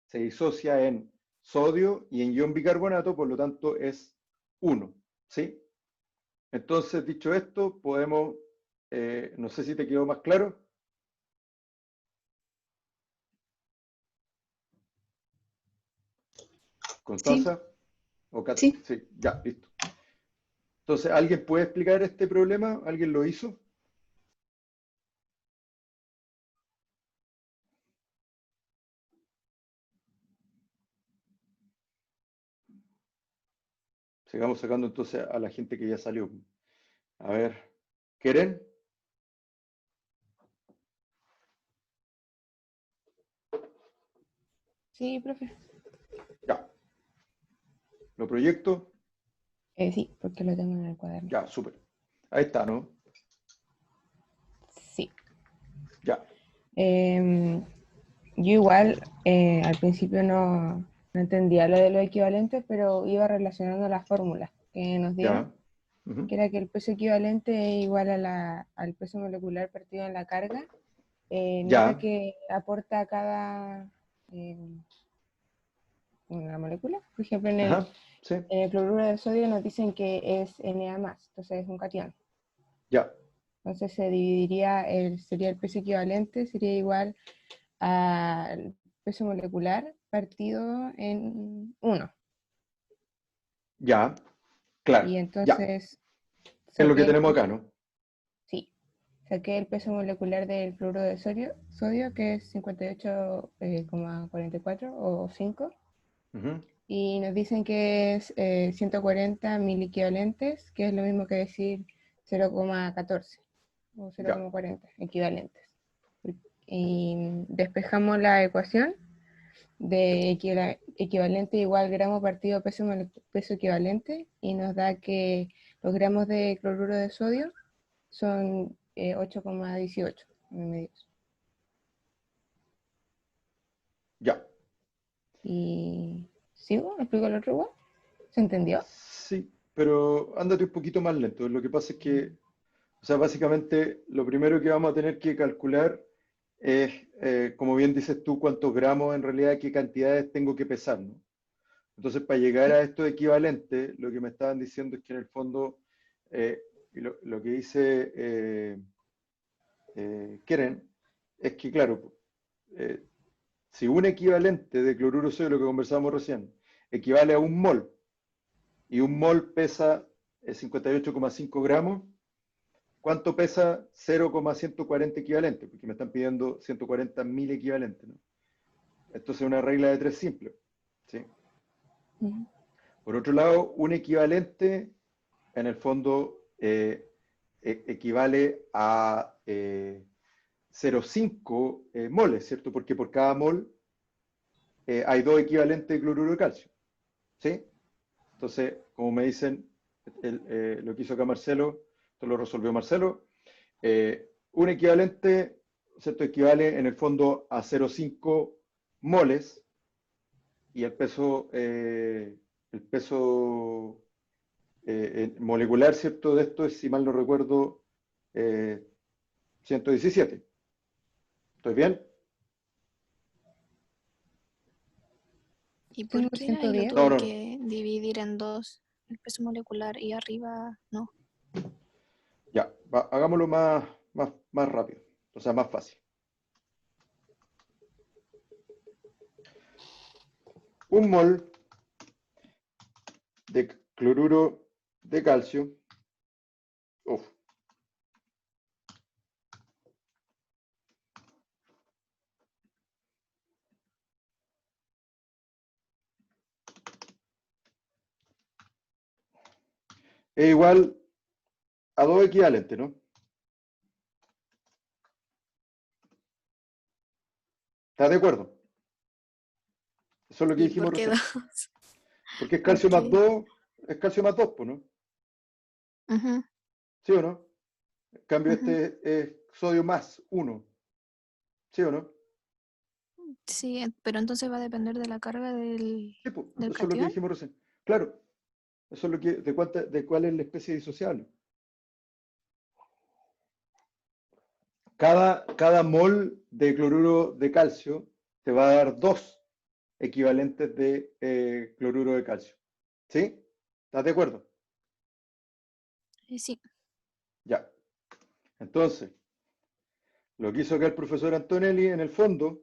se disocia en sodio y en ion bicarbonato, por lo tanto es 1, ¿sí? Entonces, dicho esto, podemos, no sé si te quedó más claro. ¿Constanza? Sí. ¿O Kat? Sí. Sí, ya, listo. Entonces, ¿alguien puede explicar este problema? ¿Alguien lo hizo? Sigamos sacando entonces a la gente que ya salió. A ver, ¿quieren? Sí, profe. Ya. ¿Lo proyecto? Sí, porque lo tengo en el cuaderno. Ya, súper. Ahí está, ¿no? Sí. Ya. Yo igual al principio no entendía lo de los equivalentes, pero iba relacionando las fórmulas que nos dieron, Ya. Ujú. que era que el peso equivalente es igual al peso molecular partido en la carga, nota Ya. que aporta cada una molécula. Por ejemplo, en Ajá, sí, el cloruro de sodio nos dicen que es Na+, entonces es un cation. ya, Entonces se dividiría, sería el peso equivalente, sería igual al peso molecular partido en 1. ya, claro, Y ya. entonces Es lo que saqué el, tenemos acá, ¿no? sí, saqué el peso molecular del cloruro de sodio que es 58,44 o 5. Ujú, Y nos dicen que es 140 miliequivalentes, que es lo mismo que decir 0,14 o ya, 0,40 equivalentes. Y despejamos la ecuación de equivalente igual gramo partido peso equivalente y nos da que los gramos de cloruro de sodio son 8,18 medios. ya. ¿Y sigo? ¿Explico el otro igual? ¿Se entendió? Sí, pero ándate un poquito más lento. Lo que pasa es que, o sea, básicamente lo primero que vamos a tener que calcular es, como bien dices tú, cuántos gramos en realidad, qué cantidades tengo que pesar, ¿no? Entonces, para llegar a estos equivalentes, lo que me estaban diciendo es que en el fondo, y lo que dice Keren, es que, claro, eh, si un equivalente de cloruro de sodio, lo que conversamos recién, equivale a un mol, y un mol pesa 58,5 gramos, ¿cuánto pesa 0,140 equivalentes? Porque me están pidiendo 140.000 equivalentes, ¿no? Entonces es una regla de 3 simple, ¿sí? Ujú. Por otro lado, un equivalente, en el fondo, equivale a 0,5 moles, ¿cierto? Porque por cada mol hay 2 equivalentes de cloruro de calcio, ¿sí? Entonces, como me dicen, lo que hizo acá Marcelo, esto lo resolvió Marcelo, un equivalente, ¿cierto? Equivale en el fondo a 0,5 moles y el peso molecular, ¿cierto? De esto es, si mal no recuerdo, 117. ¿Estoy bien? ¿Y Tengo por qué ahí lo 110. No, tuve no, no. que dividir en dos? El peso molecular y arriba no. Ya, hagámoslo más rápido, o sea, más fácil. Un mol de cloruro de calcio, uf, es igual a 2 equivalentes, ¿no? ¿Estás de acuerdo? Eso es lo que ¿Y dijimos por qué recién. dos? Porque es calcio más Ok. 2, es calcio más 2, pues, ¿no? Ujú, ¿Sí o no? En cambio, ujú. este es sodio más 1, ¿sí o no? Sí, pero entonces va a depender de la carga del Sí, pues, eso es lo que cation. dijimos recién. Claro, eso es lo que, de cuál es la especie disociable. Cada mol de cloruro de calcio te va a dar 2 equivalentes de cloruro de calcio. ¿Sí? ¿Estás de acuerdo? Sí. Ya. Entonces, lo que hizo acá el profesor Antonelli, en el fondo,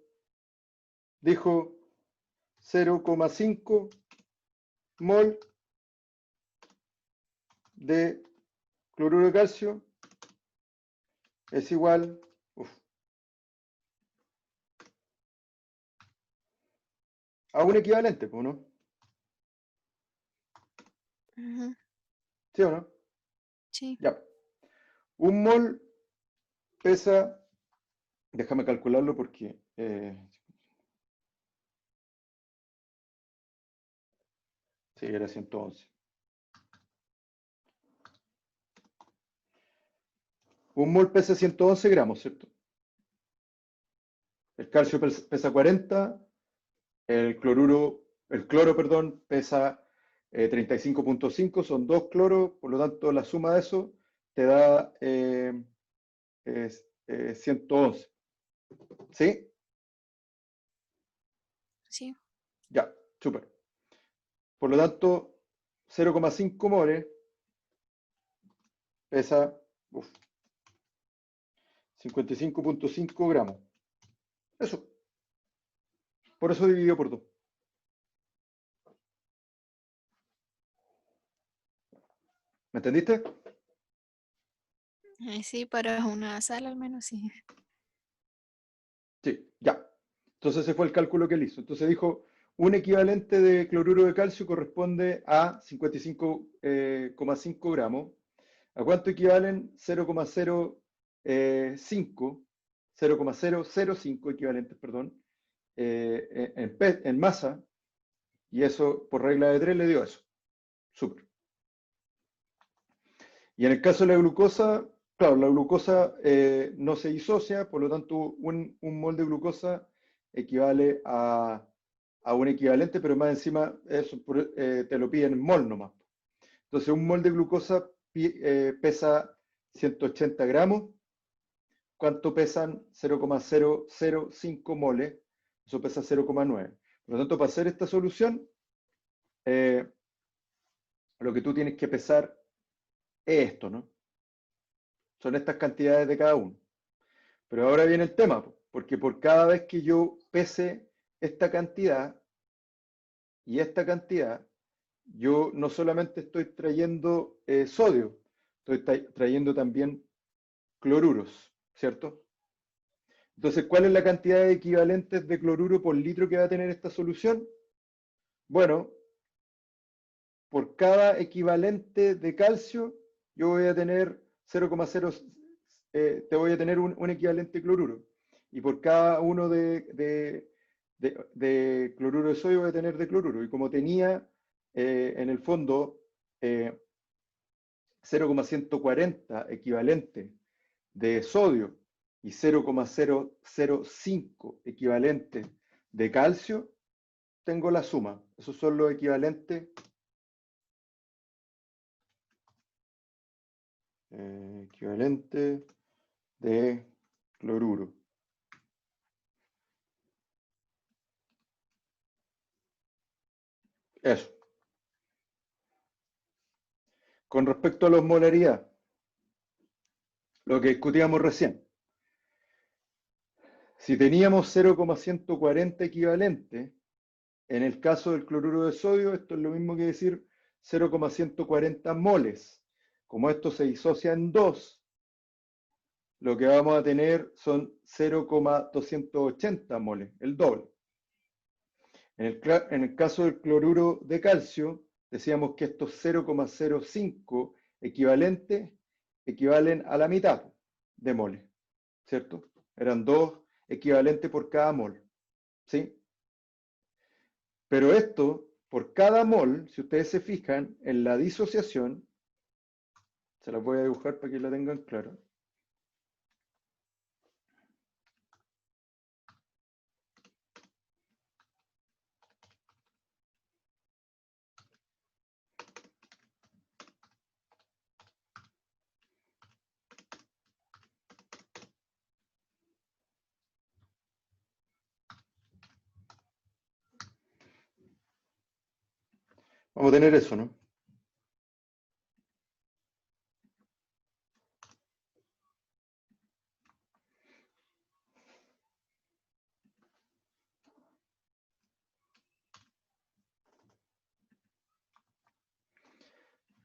dijo 0,5 mol de cloruro de calcio es igual a un equivalente, ¿no? Ujú, ¿Sí o no? sí. Ya. Un mol pesa, déjame calcularlo porque sí, era 111. Un mol pesa 111 gramos, ¿cierto? El calcio pesa 40, el cloro, perdón, pesa 35,5, son 2 cloros, por lo tanto la suma de eso te da 111. ¿Sí? Sí. Ya, súper. Por lo tanto, 0,5 moles pesa 55.5 gramos. Eso. Por eso dividido por 2. ¿Me entendiste? Sí, para una sala al menos, sí. Sí, ya. Entonces ese fue el cálculo que él hizo. Entonces dijo, un equivalente de cloruro de calcio corresponde a 55,5 gramos. ¿A cuánto equivalen? 0,005 equivalentes, perdón, en masa. Y eso, por regla de 3, le dio eso. Súper. Y en el caso de la glucosa, claro, la glucosa no se disocia, por lo tanto, un mol de glucosa equivale a un equivalente, pero más encima eso te lo piden en mol nomás. Entonces, un mol de glucosa pesa 180 gramos. ¿Cuánto pesan? 0,005 moles. Eso pesa 0,9. Por lo tanto, para hacer esta solución, lo que tú tienes que pesar es esto, ¿no? Son estas cantidades de cada uno. Pero ahora viene el tema, porque por cada vez que yo pese esta cantidad y esta cantidad, yo no solamente estoy trayendo sodio, estoy trayendo también cloruros, ¿cierto? Entonces, ¿cuál es la cantidad de equivalentes de cloruro por litro que va a tener esta solución? Bueno, por cada equivalente de calcio, yo voy a tener 0,0, te voy a tener un equivalente cloruro. Y por cada uno de cloruro de sodio voy a tener de cloruro. Y como tenía en el fondo 0,140 equivalente de sodio y 0,005 equivalente de calcio, tengo la suma. Esos son los equivalentes de cloruro. Eso. Con respecto a la osmolaridad, lo que discutíamos recién. Si teníamos 0,140 equivalente, en el caso del cloruro de sodio, esto es lo mismo que decir 0,140 moles. Como esto se disocia en 2, lo que vamos a tener son 0,280 moles, el doble. En el caso del cloruro de calcio, decíamos que estos 0,05 equivalentes equivalen a la mitad de moles, ¿cierto? Eran 2 equivalentes por cada mol, ¿sí? Pero esto, por cada mol, si ustedes se fijan, en la disociación, se las voy a dibujar para que la tengan clara. Vamos a tener eso, ¿no?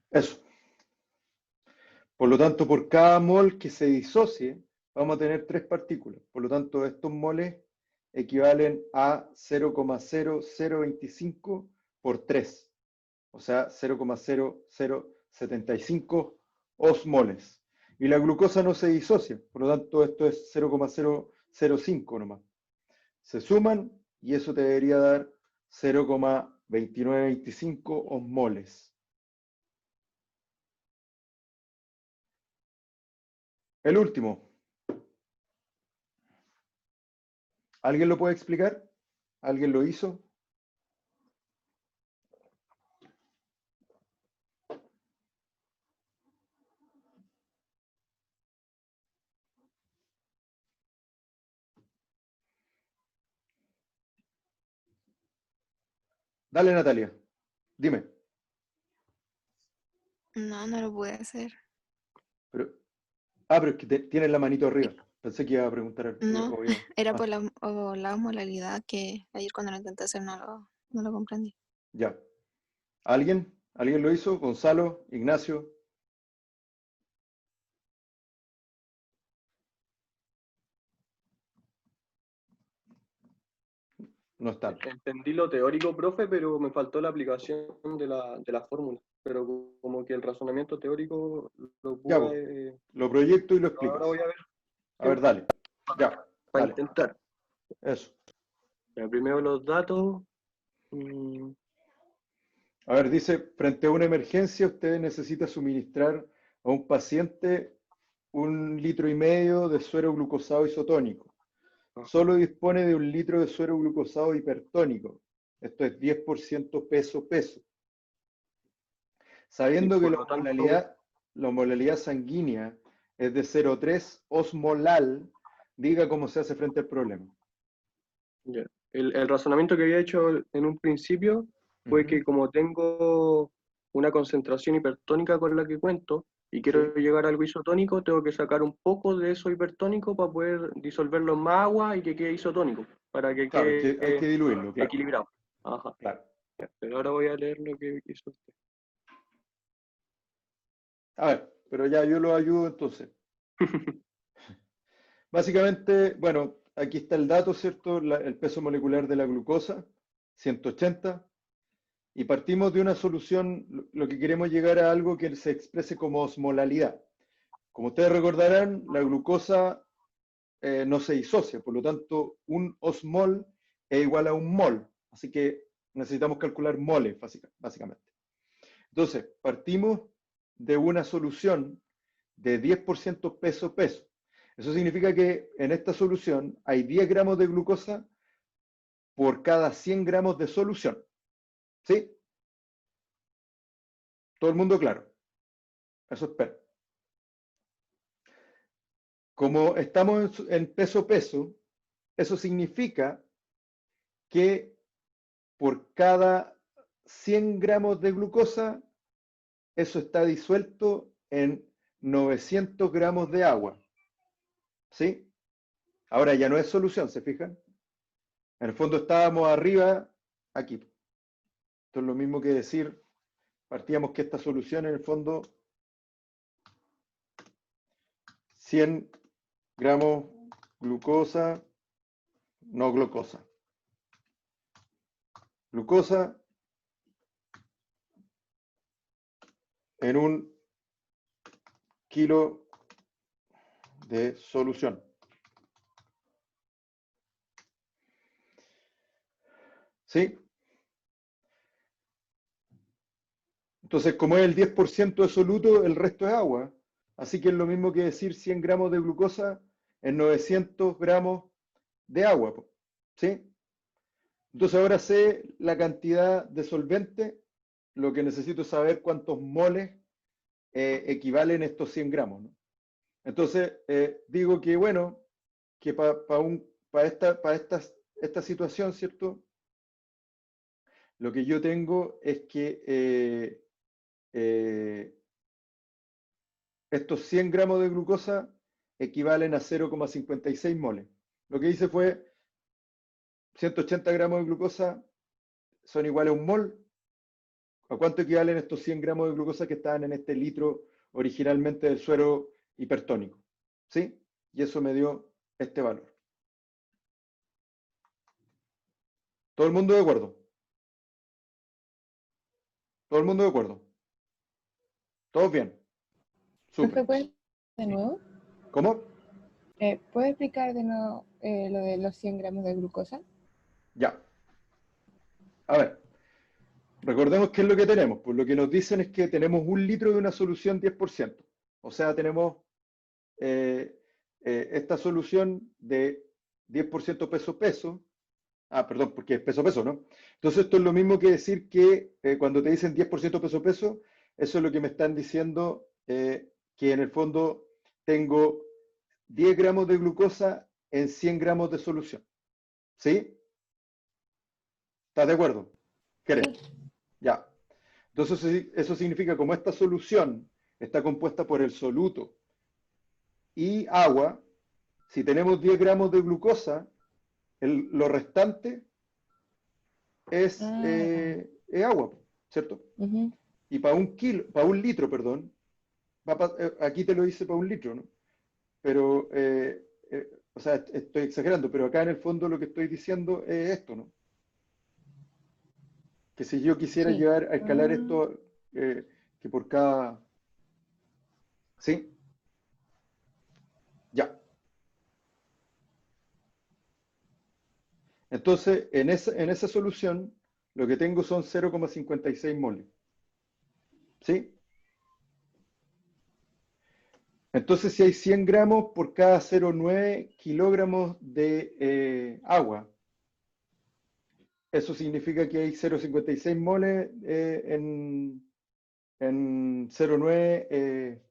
Eso. Por lo tanto, por cada mol que se disocie, vamos a tener 3 partículas. Por lo tanto, estos moles equivalen a 0,0025 por 3. O sea, 0,0075 osmoles. Y la glucosa no se disocia. Por lo tanto, esto es 0,005 nomás. Se suman y eso te debería dar 0,2925 osmoles. El último. ¿Alguien lo puede explicar? ¿Alguien lo hizo? Dale, Natalia. Dime. No, no lo pude hacer. Pero, pero es que tienes la manito arriba. Pensé que iba a preguntar algo. No, era Ah, por la osmolaridad que ayer cuando lo intenté hacer no lo comprendí. ya. ¿Alguien? ¿Alguien lo hizo? ¿Gonzalo? ¿Ignacio? No están. Entendí lo teórico, profe, pero me faltó la aplicación de la fórmula. Pero como que el razonamiento teórico lo Ya, pude... lo proyecto y lo explico. Ahora voy a ver. A ver, dale. Ya, Para dale. intentar. Eso. Ya, primero los datos. A ver, dice, frente a una emergencia, usted necesita suministrar a un paciente 1,5 litros de suero glucosado isotónico. Solo dispone de 1 litro de suero glucosado hipertónico. Esto es 10% peso-peso. Sabiendo que la osmolaridad sanguínea es de 0,3 osmolal, diga cómo se hace frente al problema. Ya. El razonamiento que había hecho en un principio fue que como tengo una concentración hipertónica con la que cuento y quiero llegar a algo isotónico, tengo que sacar un poco de eso hipertónico para poder disolverlo en más agua y que quede isotónico, para que Claro, quede hay que diluirlo, claro. equilibrado. Ajá. Claro. Ya, pero ahora voy a leer lo que hizo usted. A ver, pero ya yo lo ayudo entonces. Básicamente, bueno, aquí está el dato, ¿cierto? El peso molecular de la glucosa, 180. Y partimos de una solución, lo que queremos llegar a algo que se exprese como osmolalidad. Como ustedes recordarán, la glucosa no se disocia, por lo tanto, un osmol es igual a un mol. Así que necesitamos calcular moles, básicamente. Entonces, partimos de una solución de 10% peso-peso. Eso significa que en esta solución hay 10 gramos de glucosa por cada 100 gramos de solución. ¿Sí? ¿Todo el mundo claro? Eso espero. Como estamos en peso-peso, eso significa que por cada 100 gramos de glucosa, eso está disuelto en 900 gramos de agua. ¿Sí? Ahora ya no es solución, ¿se fijan? En el fondo estábamos arriba, aquí. Esto es lo mismo que decir, partíamos que esta solución en el fondo, 100 gramos glucosa, no glucosa. Glucosa en 1 kilo de solución. ¿Sí? Entonces, como es el 10% de soluto, el resto es agua. Así que es lo mismo que decir 100 gramos de glucosa en 900 gramos de agua. ¿Sí? Entonces ahora sé la cantidad de solvente, lo que necesito es saber cuántos moles equivalen estos 100 gramos, ¿no? Entonces, digo que, bueno, que para esta situación, ¿cierto? Lo que yo tengo es que estos 100 gramos de glucosa equivalen a 0,56 moles. Lo que hice fue 180 gramos de glucosa son iguales a un mol. ¿A cuánto equivalen estos 100 gramos de glucosa que estaban en este litro originalmente del suero hipertónico? ¿Sí? Y eso me dio este valor. ¿Todo el mundo de acuerdo? ¿Todo el mundo de acuerdo? ¿Todos bien? Súper. ¿Puede de nuevo? ¿Cómo? ¿Puede explicar de nuevo lo de los 100 gramos de glucosa? Ya. A ver. Recordemos qué es lo que tenemos. Pues lo que nos dicen es que tenemos 1 litro de una solución 10%. O sea, tenemos esta solución de 10% peso-peso. Ah, perdón, porque es peso-peso, ¿no? Entonces esto es lo mismo que decir que cuando te dicen 10% peso-peso, eso es lo que me están diciendo que en el fondo tengo 10 gramos de glucosa en 100 gramos de solución. ¿Sí? ¿Estás de acuerdo? ¿Querés? Ya. Entonces eso significa como esta solución está compuesta por el soluto y agua, si tenemos 10 gramos de glucosa, lo restante es agua, ¿cierto? Ujú. Y para un litro, perdón, aquí te lo hice para un litro, ¿no? Pero, o sea, estoy exagerando, pero acá en el fondo lo que estoy diciendo es esto, ¿no? Que si yo quisiera Sí. llevar a escalar esto, que por cada... ¿Sí? Ya. Entonces, en esa solución, lo que tengo son 0,56 moles. ¿Sí? Entonces, si hay 100 gramos por cada 0,9 kilogramos de agua, eso significa que hay 0,56 moles en 0,9,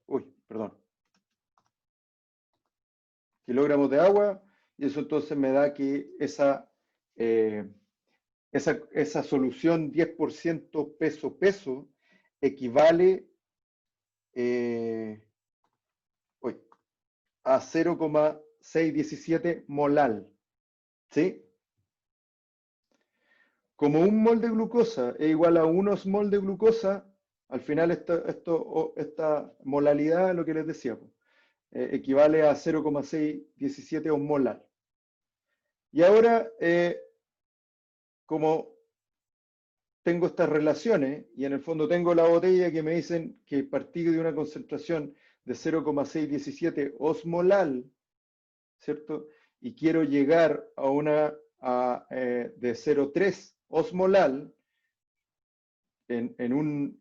perdón, kilogramos de agua, y eso entonces me da que esa solución 10% peso-peso equivale a 0,617 molal. ¿Sí? Como un mol de glucosa es igual a 1 osmol de glucosa, al final esta molalidad, lo que les decía, equivale a 0,617 osmolar. Y ahora, como tengo estas relaciones, y en el fondo tengo la botella que me dicen que partí de una concentración de 0,617 osmolal, ¿cierto? Y quiero llegar a una de 0,3 osmolal en un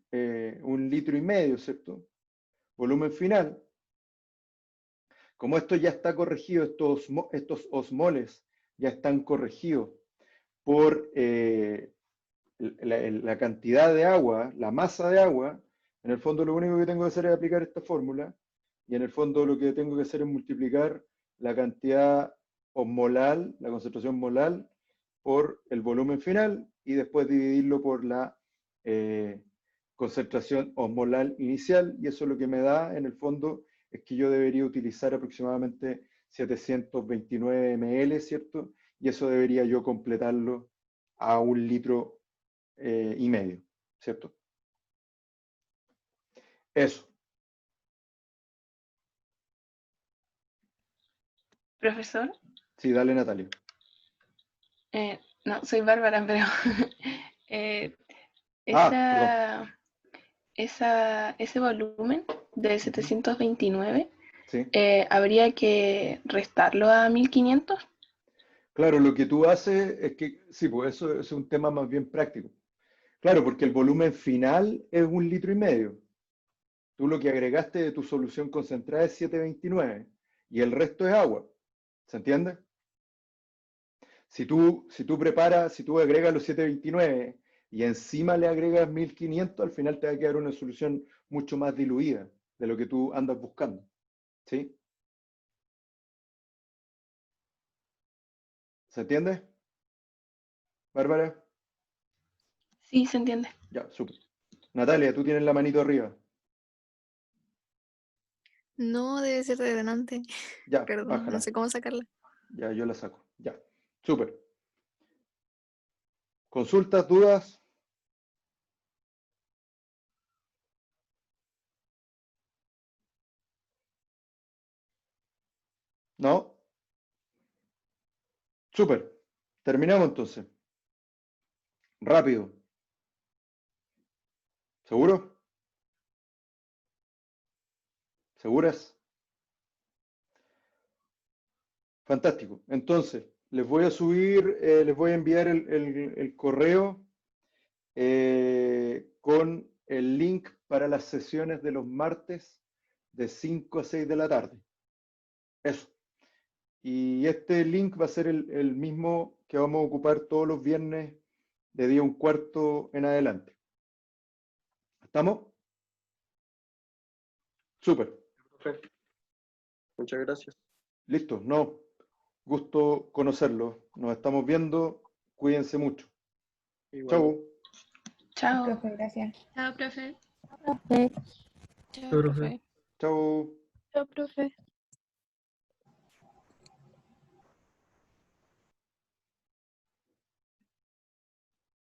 litro y medio, ¿cierto? Volumen final. Como esto ya está corregido, estos osmoles ya están corregidos por la cantidad de agua, la masa de agua, en el fondo lo único que tengo que hacer es aplicar esta fórmula, y en el fondo lo que tengo que hacer es multiplicar la cantidad osmolal, la concentración molal, por el volumen final, y después dividirlo por la concentración osmolal inicial, y eso lo que me da, en el fondo, es que yo debería utilizar aproximadamente 729 ml, ¿cierto? Y eso debería yo completarlo a 1 litro y medio, ¿cierto? Eso. Profesor, Sí, dale, Natalia. no, soy Bárbara, pero Perdón. ese volumen de 729, Sí. ¿habría que restarlo a 1500? Claro, lo que tú haces es que, sí, pues eso es un tema más bien práctico. Claro, porque el volumen final es 1 litro y medio. Tú lo que agregaste de tu solución concentrada es 729 y el resto es agua. ¿Se entiende? Si tú agregas los 729 y encima le agregas 1500, al final te va a quedar una solución mucho más diluida de lo que tú andas buscando. ¿Sí? ¿Se entiende? ¿Bárbara? Sí, se entiende. Ya, súper. Natalia, tú tienes la manito arriba. No, debe ser de delante. Ya, Perdón, bájala. no sé cómo sacarla. Ya, yo la saco. Ya, súper. ¿Consultas, dudas? ¿No? Súper. Terminamos entonces. Rápido. ¿Seguro? ¿Seguras? Fantástico. Entonces, les voy a subir, les voy a enviar el correo con el link para las sesiones de los martes de 5 a 6 de la tarde. Eso. Y este link va a ser el mismo que vamos a ocupar todos los viernes de 10:15 en adelante. ¿Estamos? Súper. Perfecto. Muchas gracias. Listo. No. Gusto conocerlo. Nos estamos viendo. Cuídense mucho. Igualmente. Chau. Chao. Profe, gracias. Chao, profe. Profe. Chao, Profe. profe. Chau. Chao, profe.